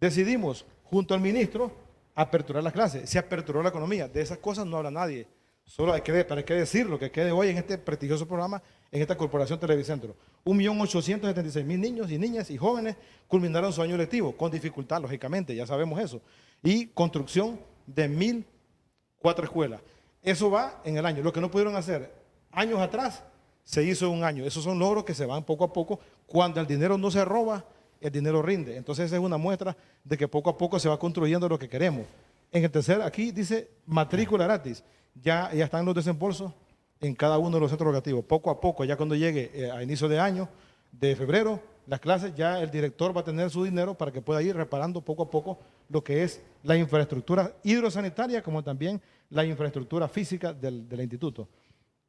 decidimos junto al ministro aperturar las clases. Se aperturó la economía. De esas cosas no habla nadie. Solo hay que decirlo, que quede hoy en este prestigioso programa, en esta corporación Televicentro. 1.876.000 niños y niñas y jóvenes culminaron su año lectivo, con dificultad, lógicamente, ya sabemos eso. Y construcción de 1.004 escuelas. Eso va en el año. Lo que no pudieron hacer años atrás, se hizo en un año. Esos son logros que se van poco a poco. Cuando el dinero no se roba, el dinero rinde. Entonces esa es una muestra de que poco a poco se va construyendo lo que queremos. En el tercer, aquí dice matrícula gratis. Ya están los desembolsos en cada uno de los centros educativos. Poco a poco, ya cuando llegue a inicio de año, de febrero, las clases, ya el director va a tener su dinero para que pueda ir reparando poco a poco lo que es la infraestructura hidrosanitaria, como también la infraestructura física del instituto.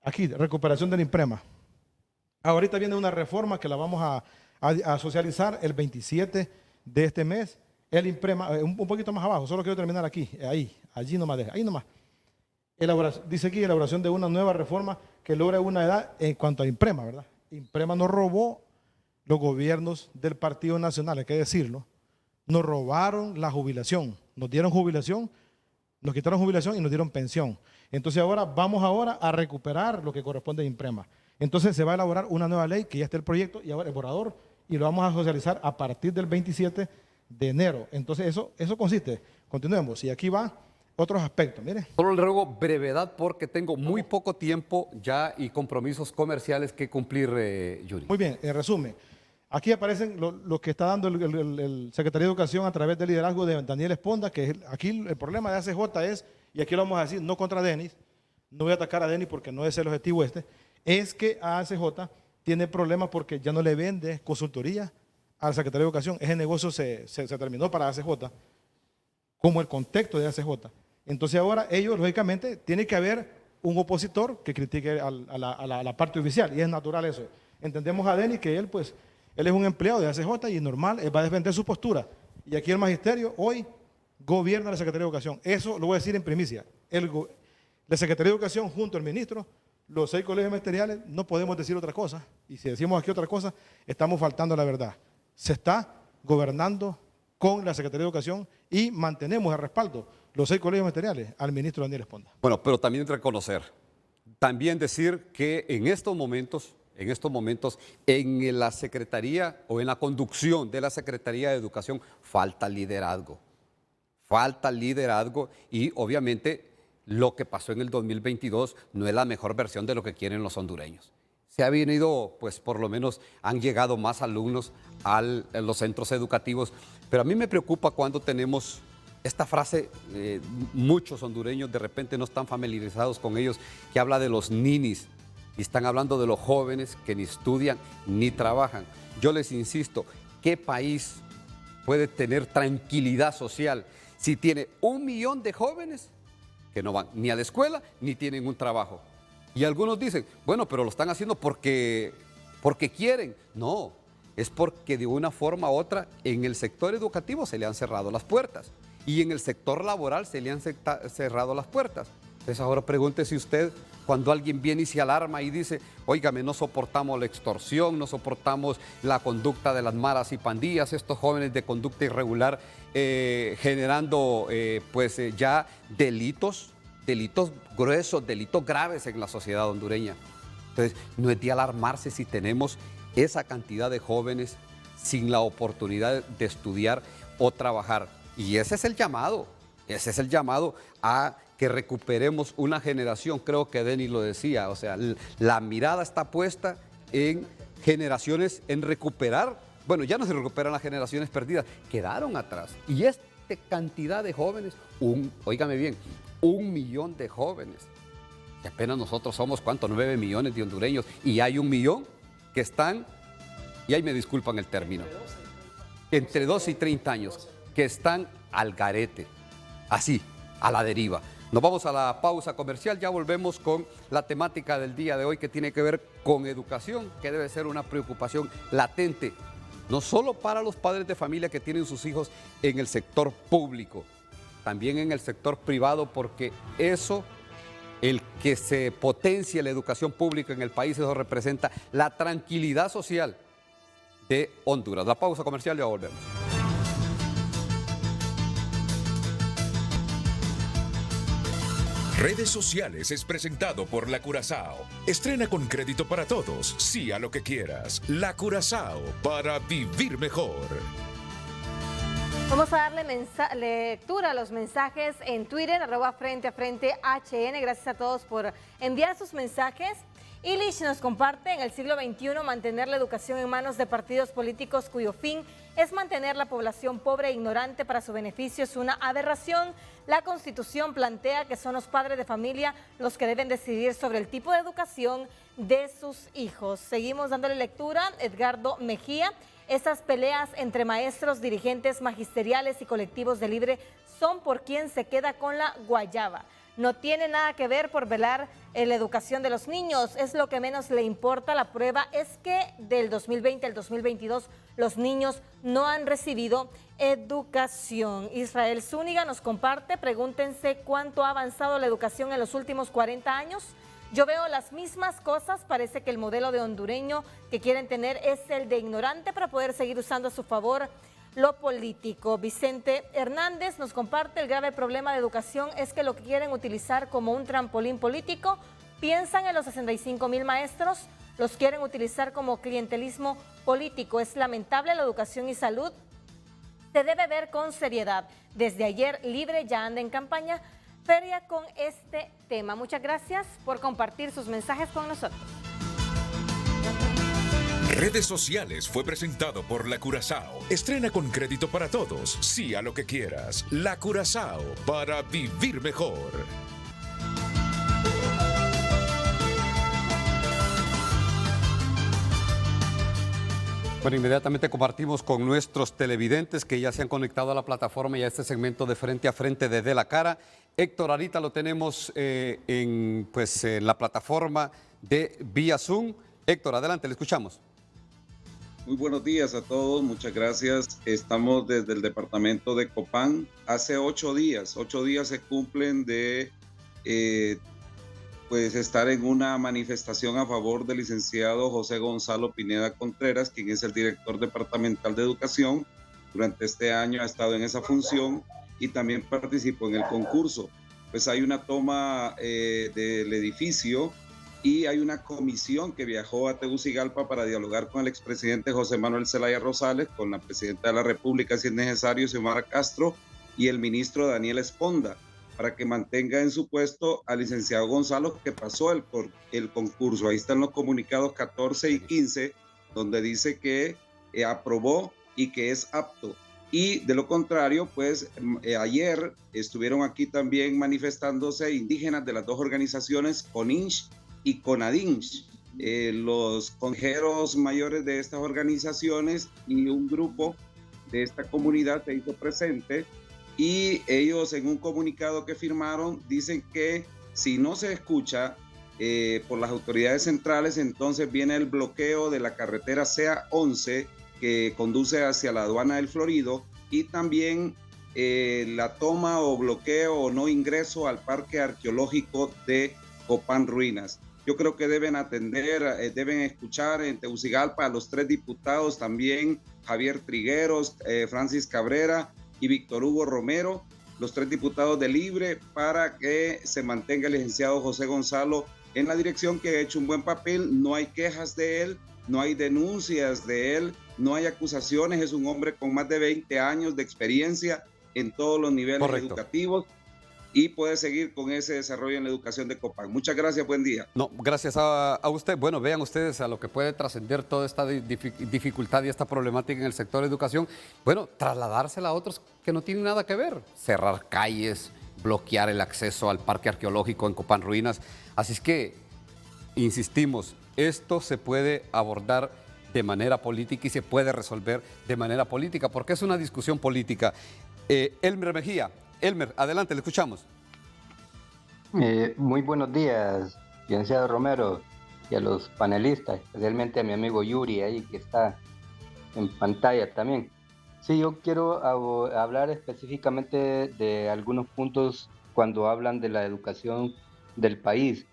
Aquí, recuperación del INPREMA. Ahorita viene una reforma que la vamos a socializar el 27 de este mes. El INPREMA, un poquito más abajo, solo quiero terminar aquí, allí nomás, ahí nomás. Dice aquí elaboración de una nueva reforma que logra una edad en cuanto a INPREMA, ¿verdad? INPREMA nos robó los gobiernos del Partido Nacional, hay que decirlo. Nos robaron la jubilación, nos dieron jubilación, nos quitaron jubilación y nos dieron pensión. Entonces vamos a recuperar lo que corresponde a INPREMA. Entonces se va a elaborar una nueva ley que ya está el proyecto y ahora el borrador y lo vamos a socializar a partir del 27 de enero. Entonces eso consiste. Continuemos. Y aquí va otros aspectos, mire. Solo le ruego brevedad porque tengo muy poco tiempo ya y compromisos comerciales que cumplir, Yuri. Muy bien, en resumen, aquí aparecen lo que está dando el Secretaría de Educación a través del liderazgo de Daniel Esponda, que aquí el problema de ACJ es, y aquí lo vamos a decir, no contra Denis, no voy a atacar a Denis porque no es el objetivo es que ACJ tiene problemas porque ya no le vende consultoría al Secretario de Educación. Ese negocio se terminó para ACJ, como el contexto de ACJ. Entonces ahora ellos, lógicamente, tiene que haber un opositor que critique a la parte oficial, y es natural eso. Entendemos a Denis que él es un empleado de ACJ y normal, él va a defender su postura. Y aquí el magisterio hoy gobierna la Secretaría de Educación. Eso lo voy a decir en primicia. La Secretaría de Educación junto al ministro, los 6 colegios magisteriales, no podemos decir otra cosa. Y si decimos aquí otra cosa, estamos faltando a la verdad. Se está gobernando con la Secretaría de Educación y mantenemos el respaldo, los 6 colegios magisteriales, al ministro Daniel Esponda. Bueno, pero también reconocer, también decir que en estos momentos, en la Secretaría o en la conducción de la Secretaría de Educación falta liderazgo. Falta liderazgo y obviamente lo que pasó en el 2022 no es la mejor versión de lo que quieren los hondureños. Se ha venido, pues por lo menos han llegado más alumnos a los centros educativos, pero a mí me preocupa cuando tenemos esta frase, muchos hondureños de repente no están familiarizados con ellos, que habla de los ninis, y están hablando de los jóvenes que ni estudian ni trabajan. Yo les insisto, ¿qué país puede tener tranquilidad social si tiene 1 millón de jóvenes que no van ni a la escuela ni tienen un trabajo? Y algunos dicen, bueno, pero lo están haciendo porque quieren. No, es porque de una forma u otra en el sector educativo se le han cerrado las puertas y en el sector laboral se le han cerrado las puertas. Entonces ahora pregúntese usted, cuando alguien viene y se alarma y dice, óigame, no soportamos la extorsión, no soportamos la conducta de las maras y pandillas, estos jóvenes de conducta irregular generando ya delitos gruesos, delitos graves en la sociedad hondureña. Entonces, no es de alarmarse si tenemos esa cantidad de jóvenes sin la oportunidad de estudiar o trabajar. Y ese es el llamado a que recuperemos una generación. Creo que Denis lo decía, o sea, la mirada está puesta en generaciones, en recuperar. Bueno, ya no se recuperan las generaciones perdidas, quedaron atrás. Y esta cantidad de jóvenes, óigame bien, 1 millón de jóvenes. Y apenas nosotros somos, ¿cuánto? 9 millones de hondureños. Y hay 1 millón que están, y ahí me disculpan el término, entre 12 y 30 años, que están al garete, así, a la deriva. Nos vamos a la pausa comercial, ya volvemos con la temática del día de hoy que tiene que ver con educación, que debe ser una preocupación latente, no solo para los padres de familia que tienen sus hijos en el sector público, también en el sector privado, porque eso, el que se potencie la educación pública en el país, eso representa la tranquilidad social de Honduras. La pausa comercial, ya volvemos. Redes Sociales es presentado por La Curazao. Estrena con crédito para todos, sí a lo que quieras. La Curazao, para vivir mejor. Vamos a darle lectura a los mensajes en Twitter, @Frente a Frente HN. Gracias a todos por enviar sus mensajes. Ilish nos comparte: en el siglo XXI mantener la educación en manos de partidos políticos cuyo fin es mantener la población pobre e ignorante para su beneficio es una aberración. La Constitución plantea que son los padres de familia los que deben decidir sobre el tipo de educación de sus hijos. Seguimos dándole lectura. Edgardo Mejía: estas peleas entre maestros, dirigentes magisteriales y colectivos de Libre son por quien se queda con la guayaba. No tiene nada que ver por velar en la educación de los niños, es lo que menos le importa. La prueba es que del 2020 al 2022 los niños no han recibido educación. Israel Zúñiga nos comparte: pregúntense cuánto ha avanzado la educación en los últimos 40 años. Yo veo las mismas cosas, parece que el modelo de hondureño que quieren tener es el de ignorante para poder seguir usando a su favor lo político. Vicente Hernández nos comparte: el grave problema de educación es que lo quieren utilizar como un trampolín político. Piensan en los 65,000 maestros, los quieren utilizar como clientelismo político. Es lamentable. La educación y salud se debe ver con seriedad. Desde ayer Libre ya anda en campaña feria con este tema. Muchas gracias por compartir sus mensajes con nosotros. Redes Sociales fue presentado por La Curazao. Estrena con crédito para todos, sí a lo que quieras. La Curazao, para vivir mejor. Bueno, inmediatamente compartimos con nuestros televidentes que ya se han conectado a la plataforma y a este segmento de Frente a Frente desde la cara. Héctor, ahorita lo tenemos en la plataforma de vía Zoom. Héctor, adelante, le escuchamos. Muy buenos días a todos, muchas gracias. Estamos desde el departamento de Copán. Hace 8 días se cumplen de estar en una manifestación a favor del licenciado José Gonzalo Pineda Contreras, quien es el director departamental de educación. Durante este año ha estado en esa función y también participó en el concurso. Pues hay una toma del edificio y hay una comisión que viajó a Tegucigalpa para dialogar con el expresidente José Manuel Zelaya Rosales, con la presidenta de la República, si es necesario, Xiomara Castro, y el ministro Daniel Esponda, para que mantenga en su puesto al licenciado Gonzalo, que pasó el concurso. Ahí están los comunicados 14 y 15, donde dice que aprobó y que es apto. Y de lo contrario, ayer estuvieron aquí también manifestándose indígenas de las dos organizaciones, CONINCH y CONADINCH, los consejeros mayores de estas organizaciones y un grupo de esta comunidad se hizo presente, y ellos en un comunicado que firmaron dicen que si no se escucha por las autoridades centrales, entonces viene el bloqueo de la carretera CEA 11 que conduce hacia la aduana del Florido, y también la toma o bloqueo o no ingreso al parque arqueológico de Copán Ruinas. Yo creo que deben atender, deben escuchar en Tegucigalpa a los 3 diputados también, Javier Trigueros, Francis Cabrera y Víctor Hugo Romero, los 3 diputados de Libre, para que se mantenga el licenciado José Gonzalo en la dirección, que ha hecho un buen papel. No hay quejas de él, no hay denuncias de él, no hay acusaciones. Es un hombre con más de 20 años de experiencia en todos los niveles educativos, y puede seguir con ese desarrollo en la educación de Copán. Muchas gracias, buen día. No, gracias a usted. Bueno, vean ustedes a lo que puede trascender toda esta dificultad y esta problemática en el sector de educación. Bueno, trasladársela a otros que no tienen nada que ver. Cerrar calles, bloquear el acceso al parque arqueológico en Copán Ruinas. Así es que, insistimos, esto se puede abordar de manera política y se puede resolver de manera política, porque es una discusión política. Elmer Mejía. Elmer, adelante, le escuchamos. Muy buenos días, licenciado Romero, y a los panelistas, especialmente a mi amigo Yuri ahí que está en pantalla también. Sí, yo quiero hablar específicamente de algunos puntos cuando hablan de la educación del país.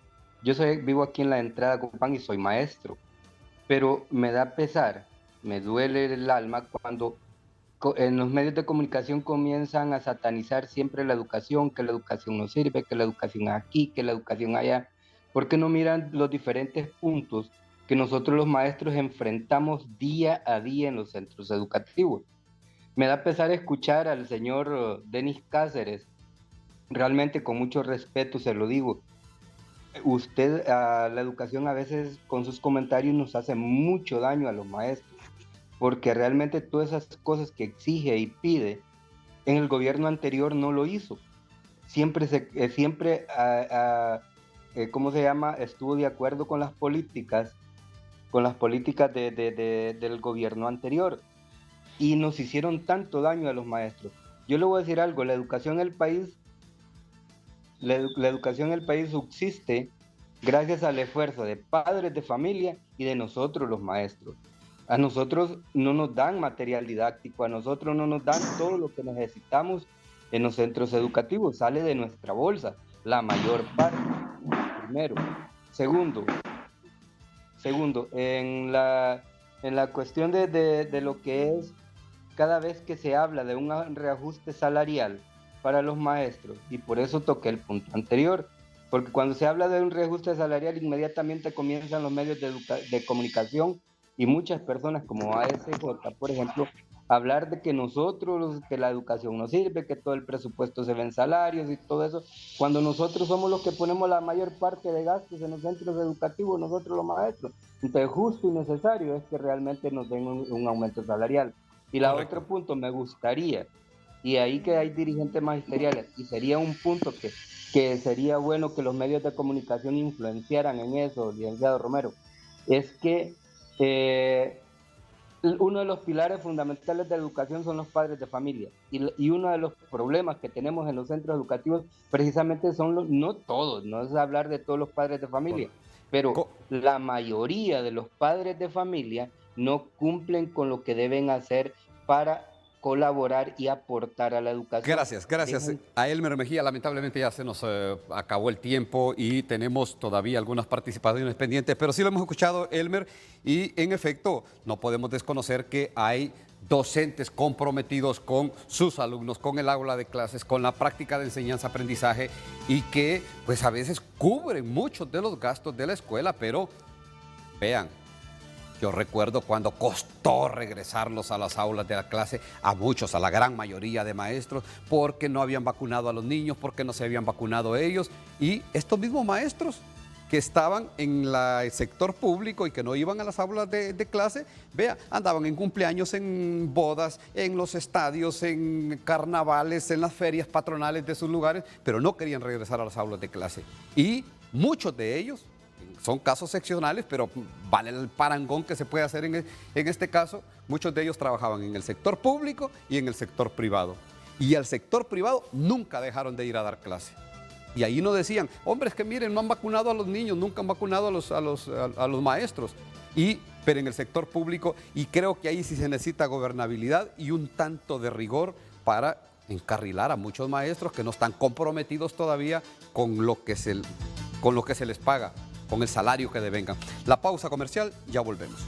Yo vivo aquí en la entrada de Copán y soy maestro, pero me da pesar, me duele el alma cuando en los medios de comunicación comienzan a satanizar siempre la educación, que la educación no sirve, que la educación aquí, que la educación allá. ¿Por qué no miran los diferentes puntos que nosotros los maestros enfrentamos día a día en los centros educativos? Me da pesar escuchar al señor Denis Cáceres, realmente con mucho respeto se lo digo. Usted, la educación a veces con sus comentarios nos hace mucho daño a los maestros, porque realmente todas esas cosas que exige y pide, en el gobierno anterior no lo hizo. Siempre ¿cómo se llama? Estuvo de acuerdo con las políticas del gobierno anterior, y nos hicieron tanto daño a los maestros. Yo le voy a decir algo, la educación en el país subsiste gracias al esfuerzo de padres de familia y de nosotros los maestros. A nosotros no nos dan material didáctico, a nosotros no nos dan todo lo que necesitamos en los centros educativos, sale de nuestra bolsa, la mayor parte, primero. Segundo, en la cuestión de lo que es, cada vez que se habla de un reajuste salarial para los maestros, y por eso toqué el punto anterior, porque cuando se habla de un reajuste salarial, inmediatamente comienzan los medios de comunicación y muchas personas como ASJ, por ejemplo, hablar de que que la educación no sirve, que todo el presupuesto se ve en salarios y todo eso, cuando nosotros somos los que ponemos la mayor parte de gastos en los centros educativos, nosotros los maestros. Entonces, justo y necesario es que realmente nos den un aumento salarial. Y otro punto, me gustaría, y ahí que hay dirigentes magisteriales, y sería un punto que sería bueno que los medios de comunicación influenciaran en eso, licenciado Romero, es que uno de los pilares fundamentales de la educación son los padres de familia, y uno de los problemas que tenemos en los centros educativos precisamente son no todos, no es hablar de todos los padres de familia, pero la mayoría de los padres de familia no cumplen con lo que deben hacer para colaborar y aportar a la educación. Gracias a Elmer Mejía. Lamentablemente ya se nos acabó el tiempo y tenemos todavía algunas participaciones pendientes, pero sí lo hemos escuchado, Elmer, y en efecto no podemos desconocer que hay docentes comprometidos con sus alumnos, con el aula de clases, con la práctica de enseñanza-aprendizaje, y que pues a veces cubren muchos de los gastos de la escuela, pero vean, yo recuerdo cuando costó regresarlos a las aulas de la clase, a muchos, a la gran mayoría de maestros, porque no habían vacunado a los niños, porque no se habían vacunado ellos. Y estos mismos maestros que estaban en el sector público y que no iban a las aulas de clase, vea, andaban en cumpleaños, en bodas, en los estadios, en carnavales, en las ferias patronales de sus lugares, pero no querían regresar a las aulas de clase. Y muchos de ellos, son casos excepcionales, pero vale el parangón que se puede hacer en este caso. Muchos de ellos trabajaban en el sector público y en el sector privado. Y al sector privado nunca dejaron de ir a dar clase. Y ahí nos decían, hombre, es que miren, no han vacunado a los niños, nunca han vacunado a los maestros. Pero en el sector público, y creo que ahí sí se necesita gobernabilidad y un tanto de rigor para encarrilar a muchos maestros que no están comprometidos todavía con lo que se les paga, con el salario que devengan. La pausa comercial, ya volvemos.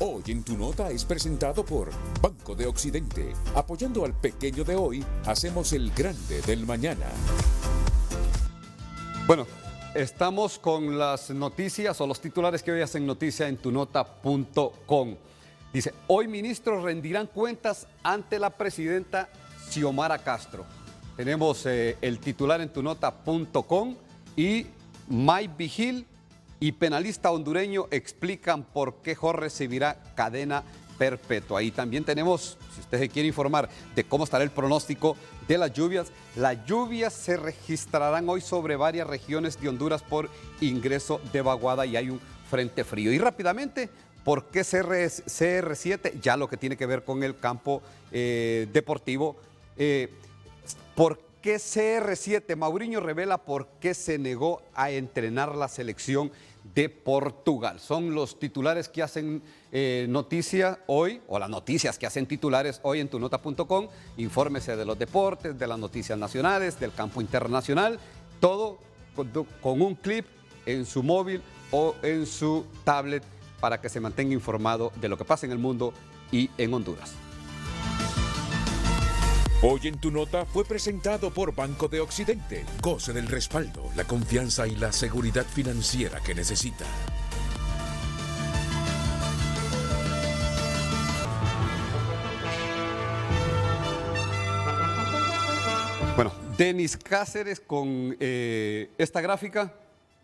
Hoy en Tu Nota es presentado por Banco de Occidente. Apoyando al pequeño de hoy, hacemos el grande del mañana. Bueno, estamos con las noticias o los titulares que hoy hacen noticia en tunota.com. Dice, hoy ministros rendirán cuentas ante la presidenta Xiomara Castro. Tenemos el titular en tunota.com y Mike Vigil y penalista hondureño explican por qué Jorge recibirá cadena perpetua. Y también tenemos, si usted se quiere informar de cómo estará el pronóstico de las lluvias se registrarán hoy sobre varias regiones de Honduras por ingreso de vaguada y hay un frente frío. Y rápidamente, ¿por qué CR7? Ya lo que tiene que ver con el campo deportivo. ¿Por qué CR7? Mauriño revela por qué se negó a entrenar la selección de Portugal. Son los titulares que hacen noticia hoy, o las noticias que hacen titulares hoy en tunota.com. Infórmese de los deportes, de las noticias nacionales, del campo internacional, todo con un clip en su móvil o en su tablet para que se mantenga informado de lo que pasa en el mundo y en Honduras. Hoy en Tu Nota fue presentado por Banco de Occidente. Goce del respaldo, la confianza y la seguridad financiera que necesita. Bueno, Denis Cáceres con esta gráfica.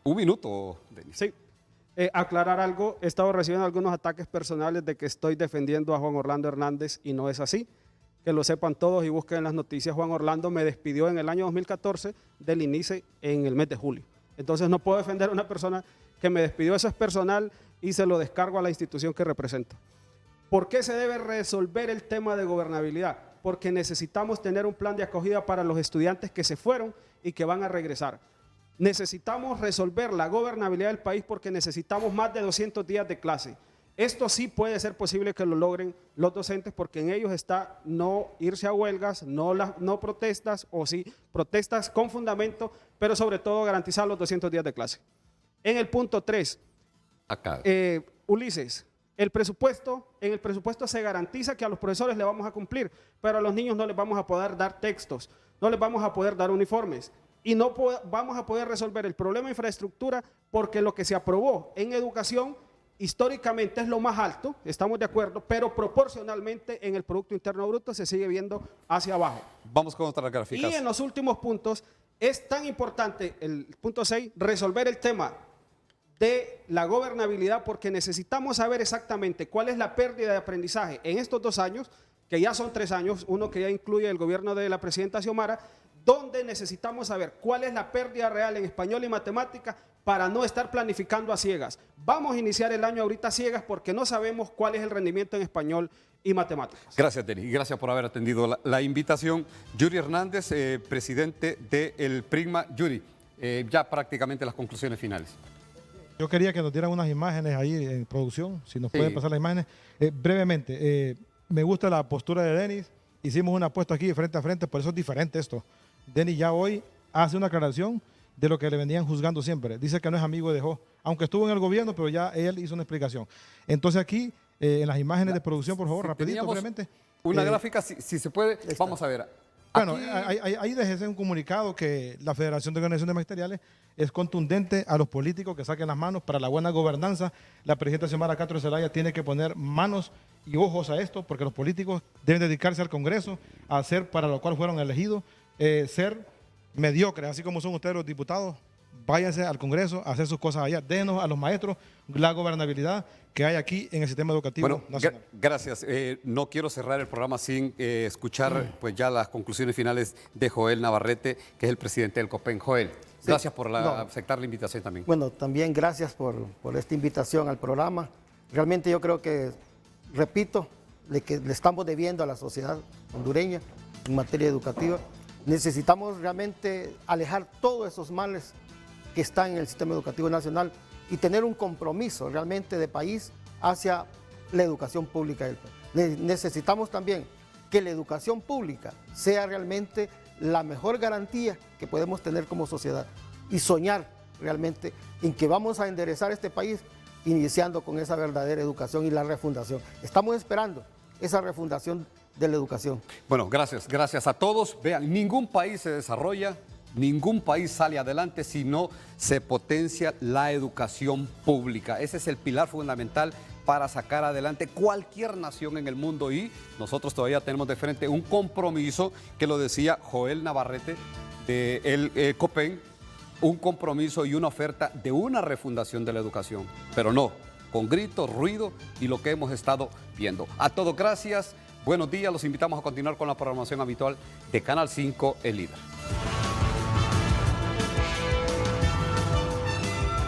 Un minuto, Denis. Sí. Aclarar algo, he estado recibiendo algunos ataques personales de que estoy defendiendo a Juan Orlando Hernández y no es así. Que lo sepan todos y busquen las noticias. Juan Orlando me despidió en el año 2014 del INICE en el mes de julio. Entonces no puedo defender a una persona que me despidió, eso es personal y se lo descargo a la institución que represento. ¿Por qué se debe resolver el tema de gobernabilidad? Porque necesitamos tener un plan de acogida para los estudiantes que se fueron y que van a regresar. Necesitamos resolver la gobernabilidad del país porque necesitamos más de 200 días de clase. Esto sí puede ser posible que lo logren los docentes porque en ellos está no irse a huelgas, no protestas o sí protestas con fundamento, pero sobre todo garantizar los 200 días de clase. En el punto 3, Ulises, en el presupuesto se garantiza que a los profesores le vamos a cumplir, pero a los niños no les vamos a poder dar textos, no les vamos a poder dar uniformes. Y no vamos a poder resolver el problema de infraestructura porque lo que se aprobó en educación históricamente es lo más alto, estamos de acuerdo, pero proporcionalmente en el Producto Interno Bruto se sigue viendo hacia abajo. Vamos con otras gráficas. Y en los últimos puntos es tan importante, el punto 6, resolver el tema de la gobernabilidad porque necesitamos saber exactamente cuál es la pérdida de aprendizaje en estos 2 años, que ya son 3 años, uno que ya incluye el gobierno de la presidenta Xiomara, donde necesitamos saber cuál es la pérdida real en español y matemática para no estar planificando a ciegas. Vamos a iniciar el año ahorita a ciegas porque no sabemos cuál es el rendimiento en español y matemáticas. Gracias, Denis. Gracias por haber atendido la invitación. Yuri Hernández, presidente del PRIGMA. Yuri, ya prácticamente las conclusiones finales. Yo quería que nos dieran unas imágenes ahí en producción, si nos pueden pasar las imágenes. Brevemente, me gusta la postura de Denis. Hicimos una apuesta aquí frente a frente, por eso es diferente esto. Denis ya hoy hace una aclaración de lo que le venían juzgando siempre. Dice que no es amigo de Jo, aunque estuvo en el gobierno, pero ya él hizo una explicación. Entonces aquí, en las imágenes de producción, por favor, rapidito, brevemente. Una gráfica, si se puede, vamos a ver. Bueno, ahí déjese un comunicado que la Federación de Organizaciones Magisteriales es contundente a los políticos que saquen las manos para la buena gobernanza. La presidenta Xiomara Castro Zelaya tiene que poner manos y ojos a esto, porque los políticos deben dedicarse al Congreso, a hacer para lo cual fueron elegidos, ser mediocres, así como son ustedes los diputados. Váyanse al Congreso a hacer sus cosas allá. Déjenos a los maestros la gobernabilidad que hay aquí en el sistema educativo nacional. Gracias. No quiero cerrar el programa sin escuchar pues ya las conclusiones finales de Joel Navarrete, que es el presidente del COPEN. Joel, gracias por aceptar la invitación también. Bueno, también gracias por esta invitación al programa. Realmente yo creo que, repito, que le estamos debiendo a la sociedad hondureña en materia educativa. Necesitamos realmente alejar todos esos males que están en el sistema educativo nacional y tener un compromiso realmente de país hacia la educación pública del país. Necesitamos también que la educación pública sea realmente la mejor garantía que podemos tener como sociedad y soñar realmente en que vamos a enderezar este país iniciando con esa verdadera educación y la refundación. Estamos esperando esa refundación de la educación. Bueno, gracias a todos. Vean, ningún país se desarrolla, ningún país sale adelante si no se potencia la educación pública. Ese es el pilar fundamental para sacar adelante cualquier nación en el mundo y nosotros todavía tenemos de frente un compromiso que lo decía Joel Navarrete del COPEN, un compromiso y una oferta de una refundación de la educación, pero no con gritos, ruido y lo que hemos estado viendo. A todos gracias, buenos días, los invitamos a continuar con la programación habitual de Canal 5, El Líder.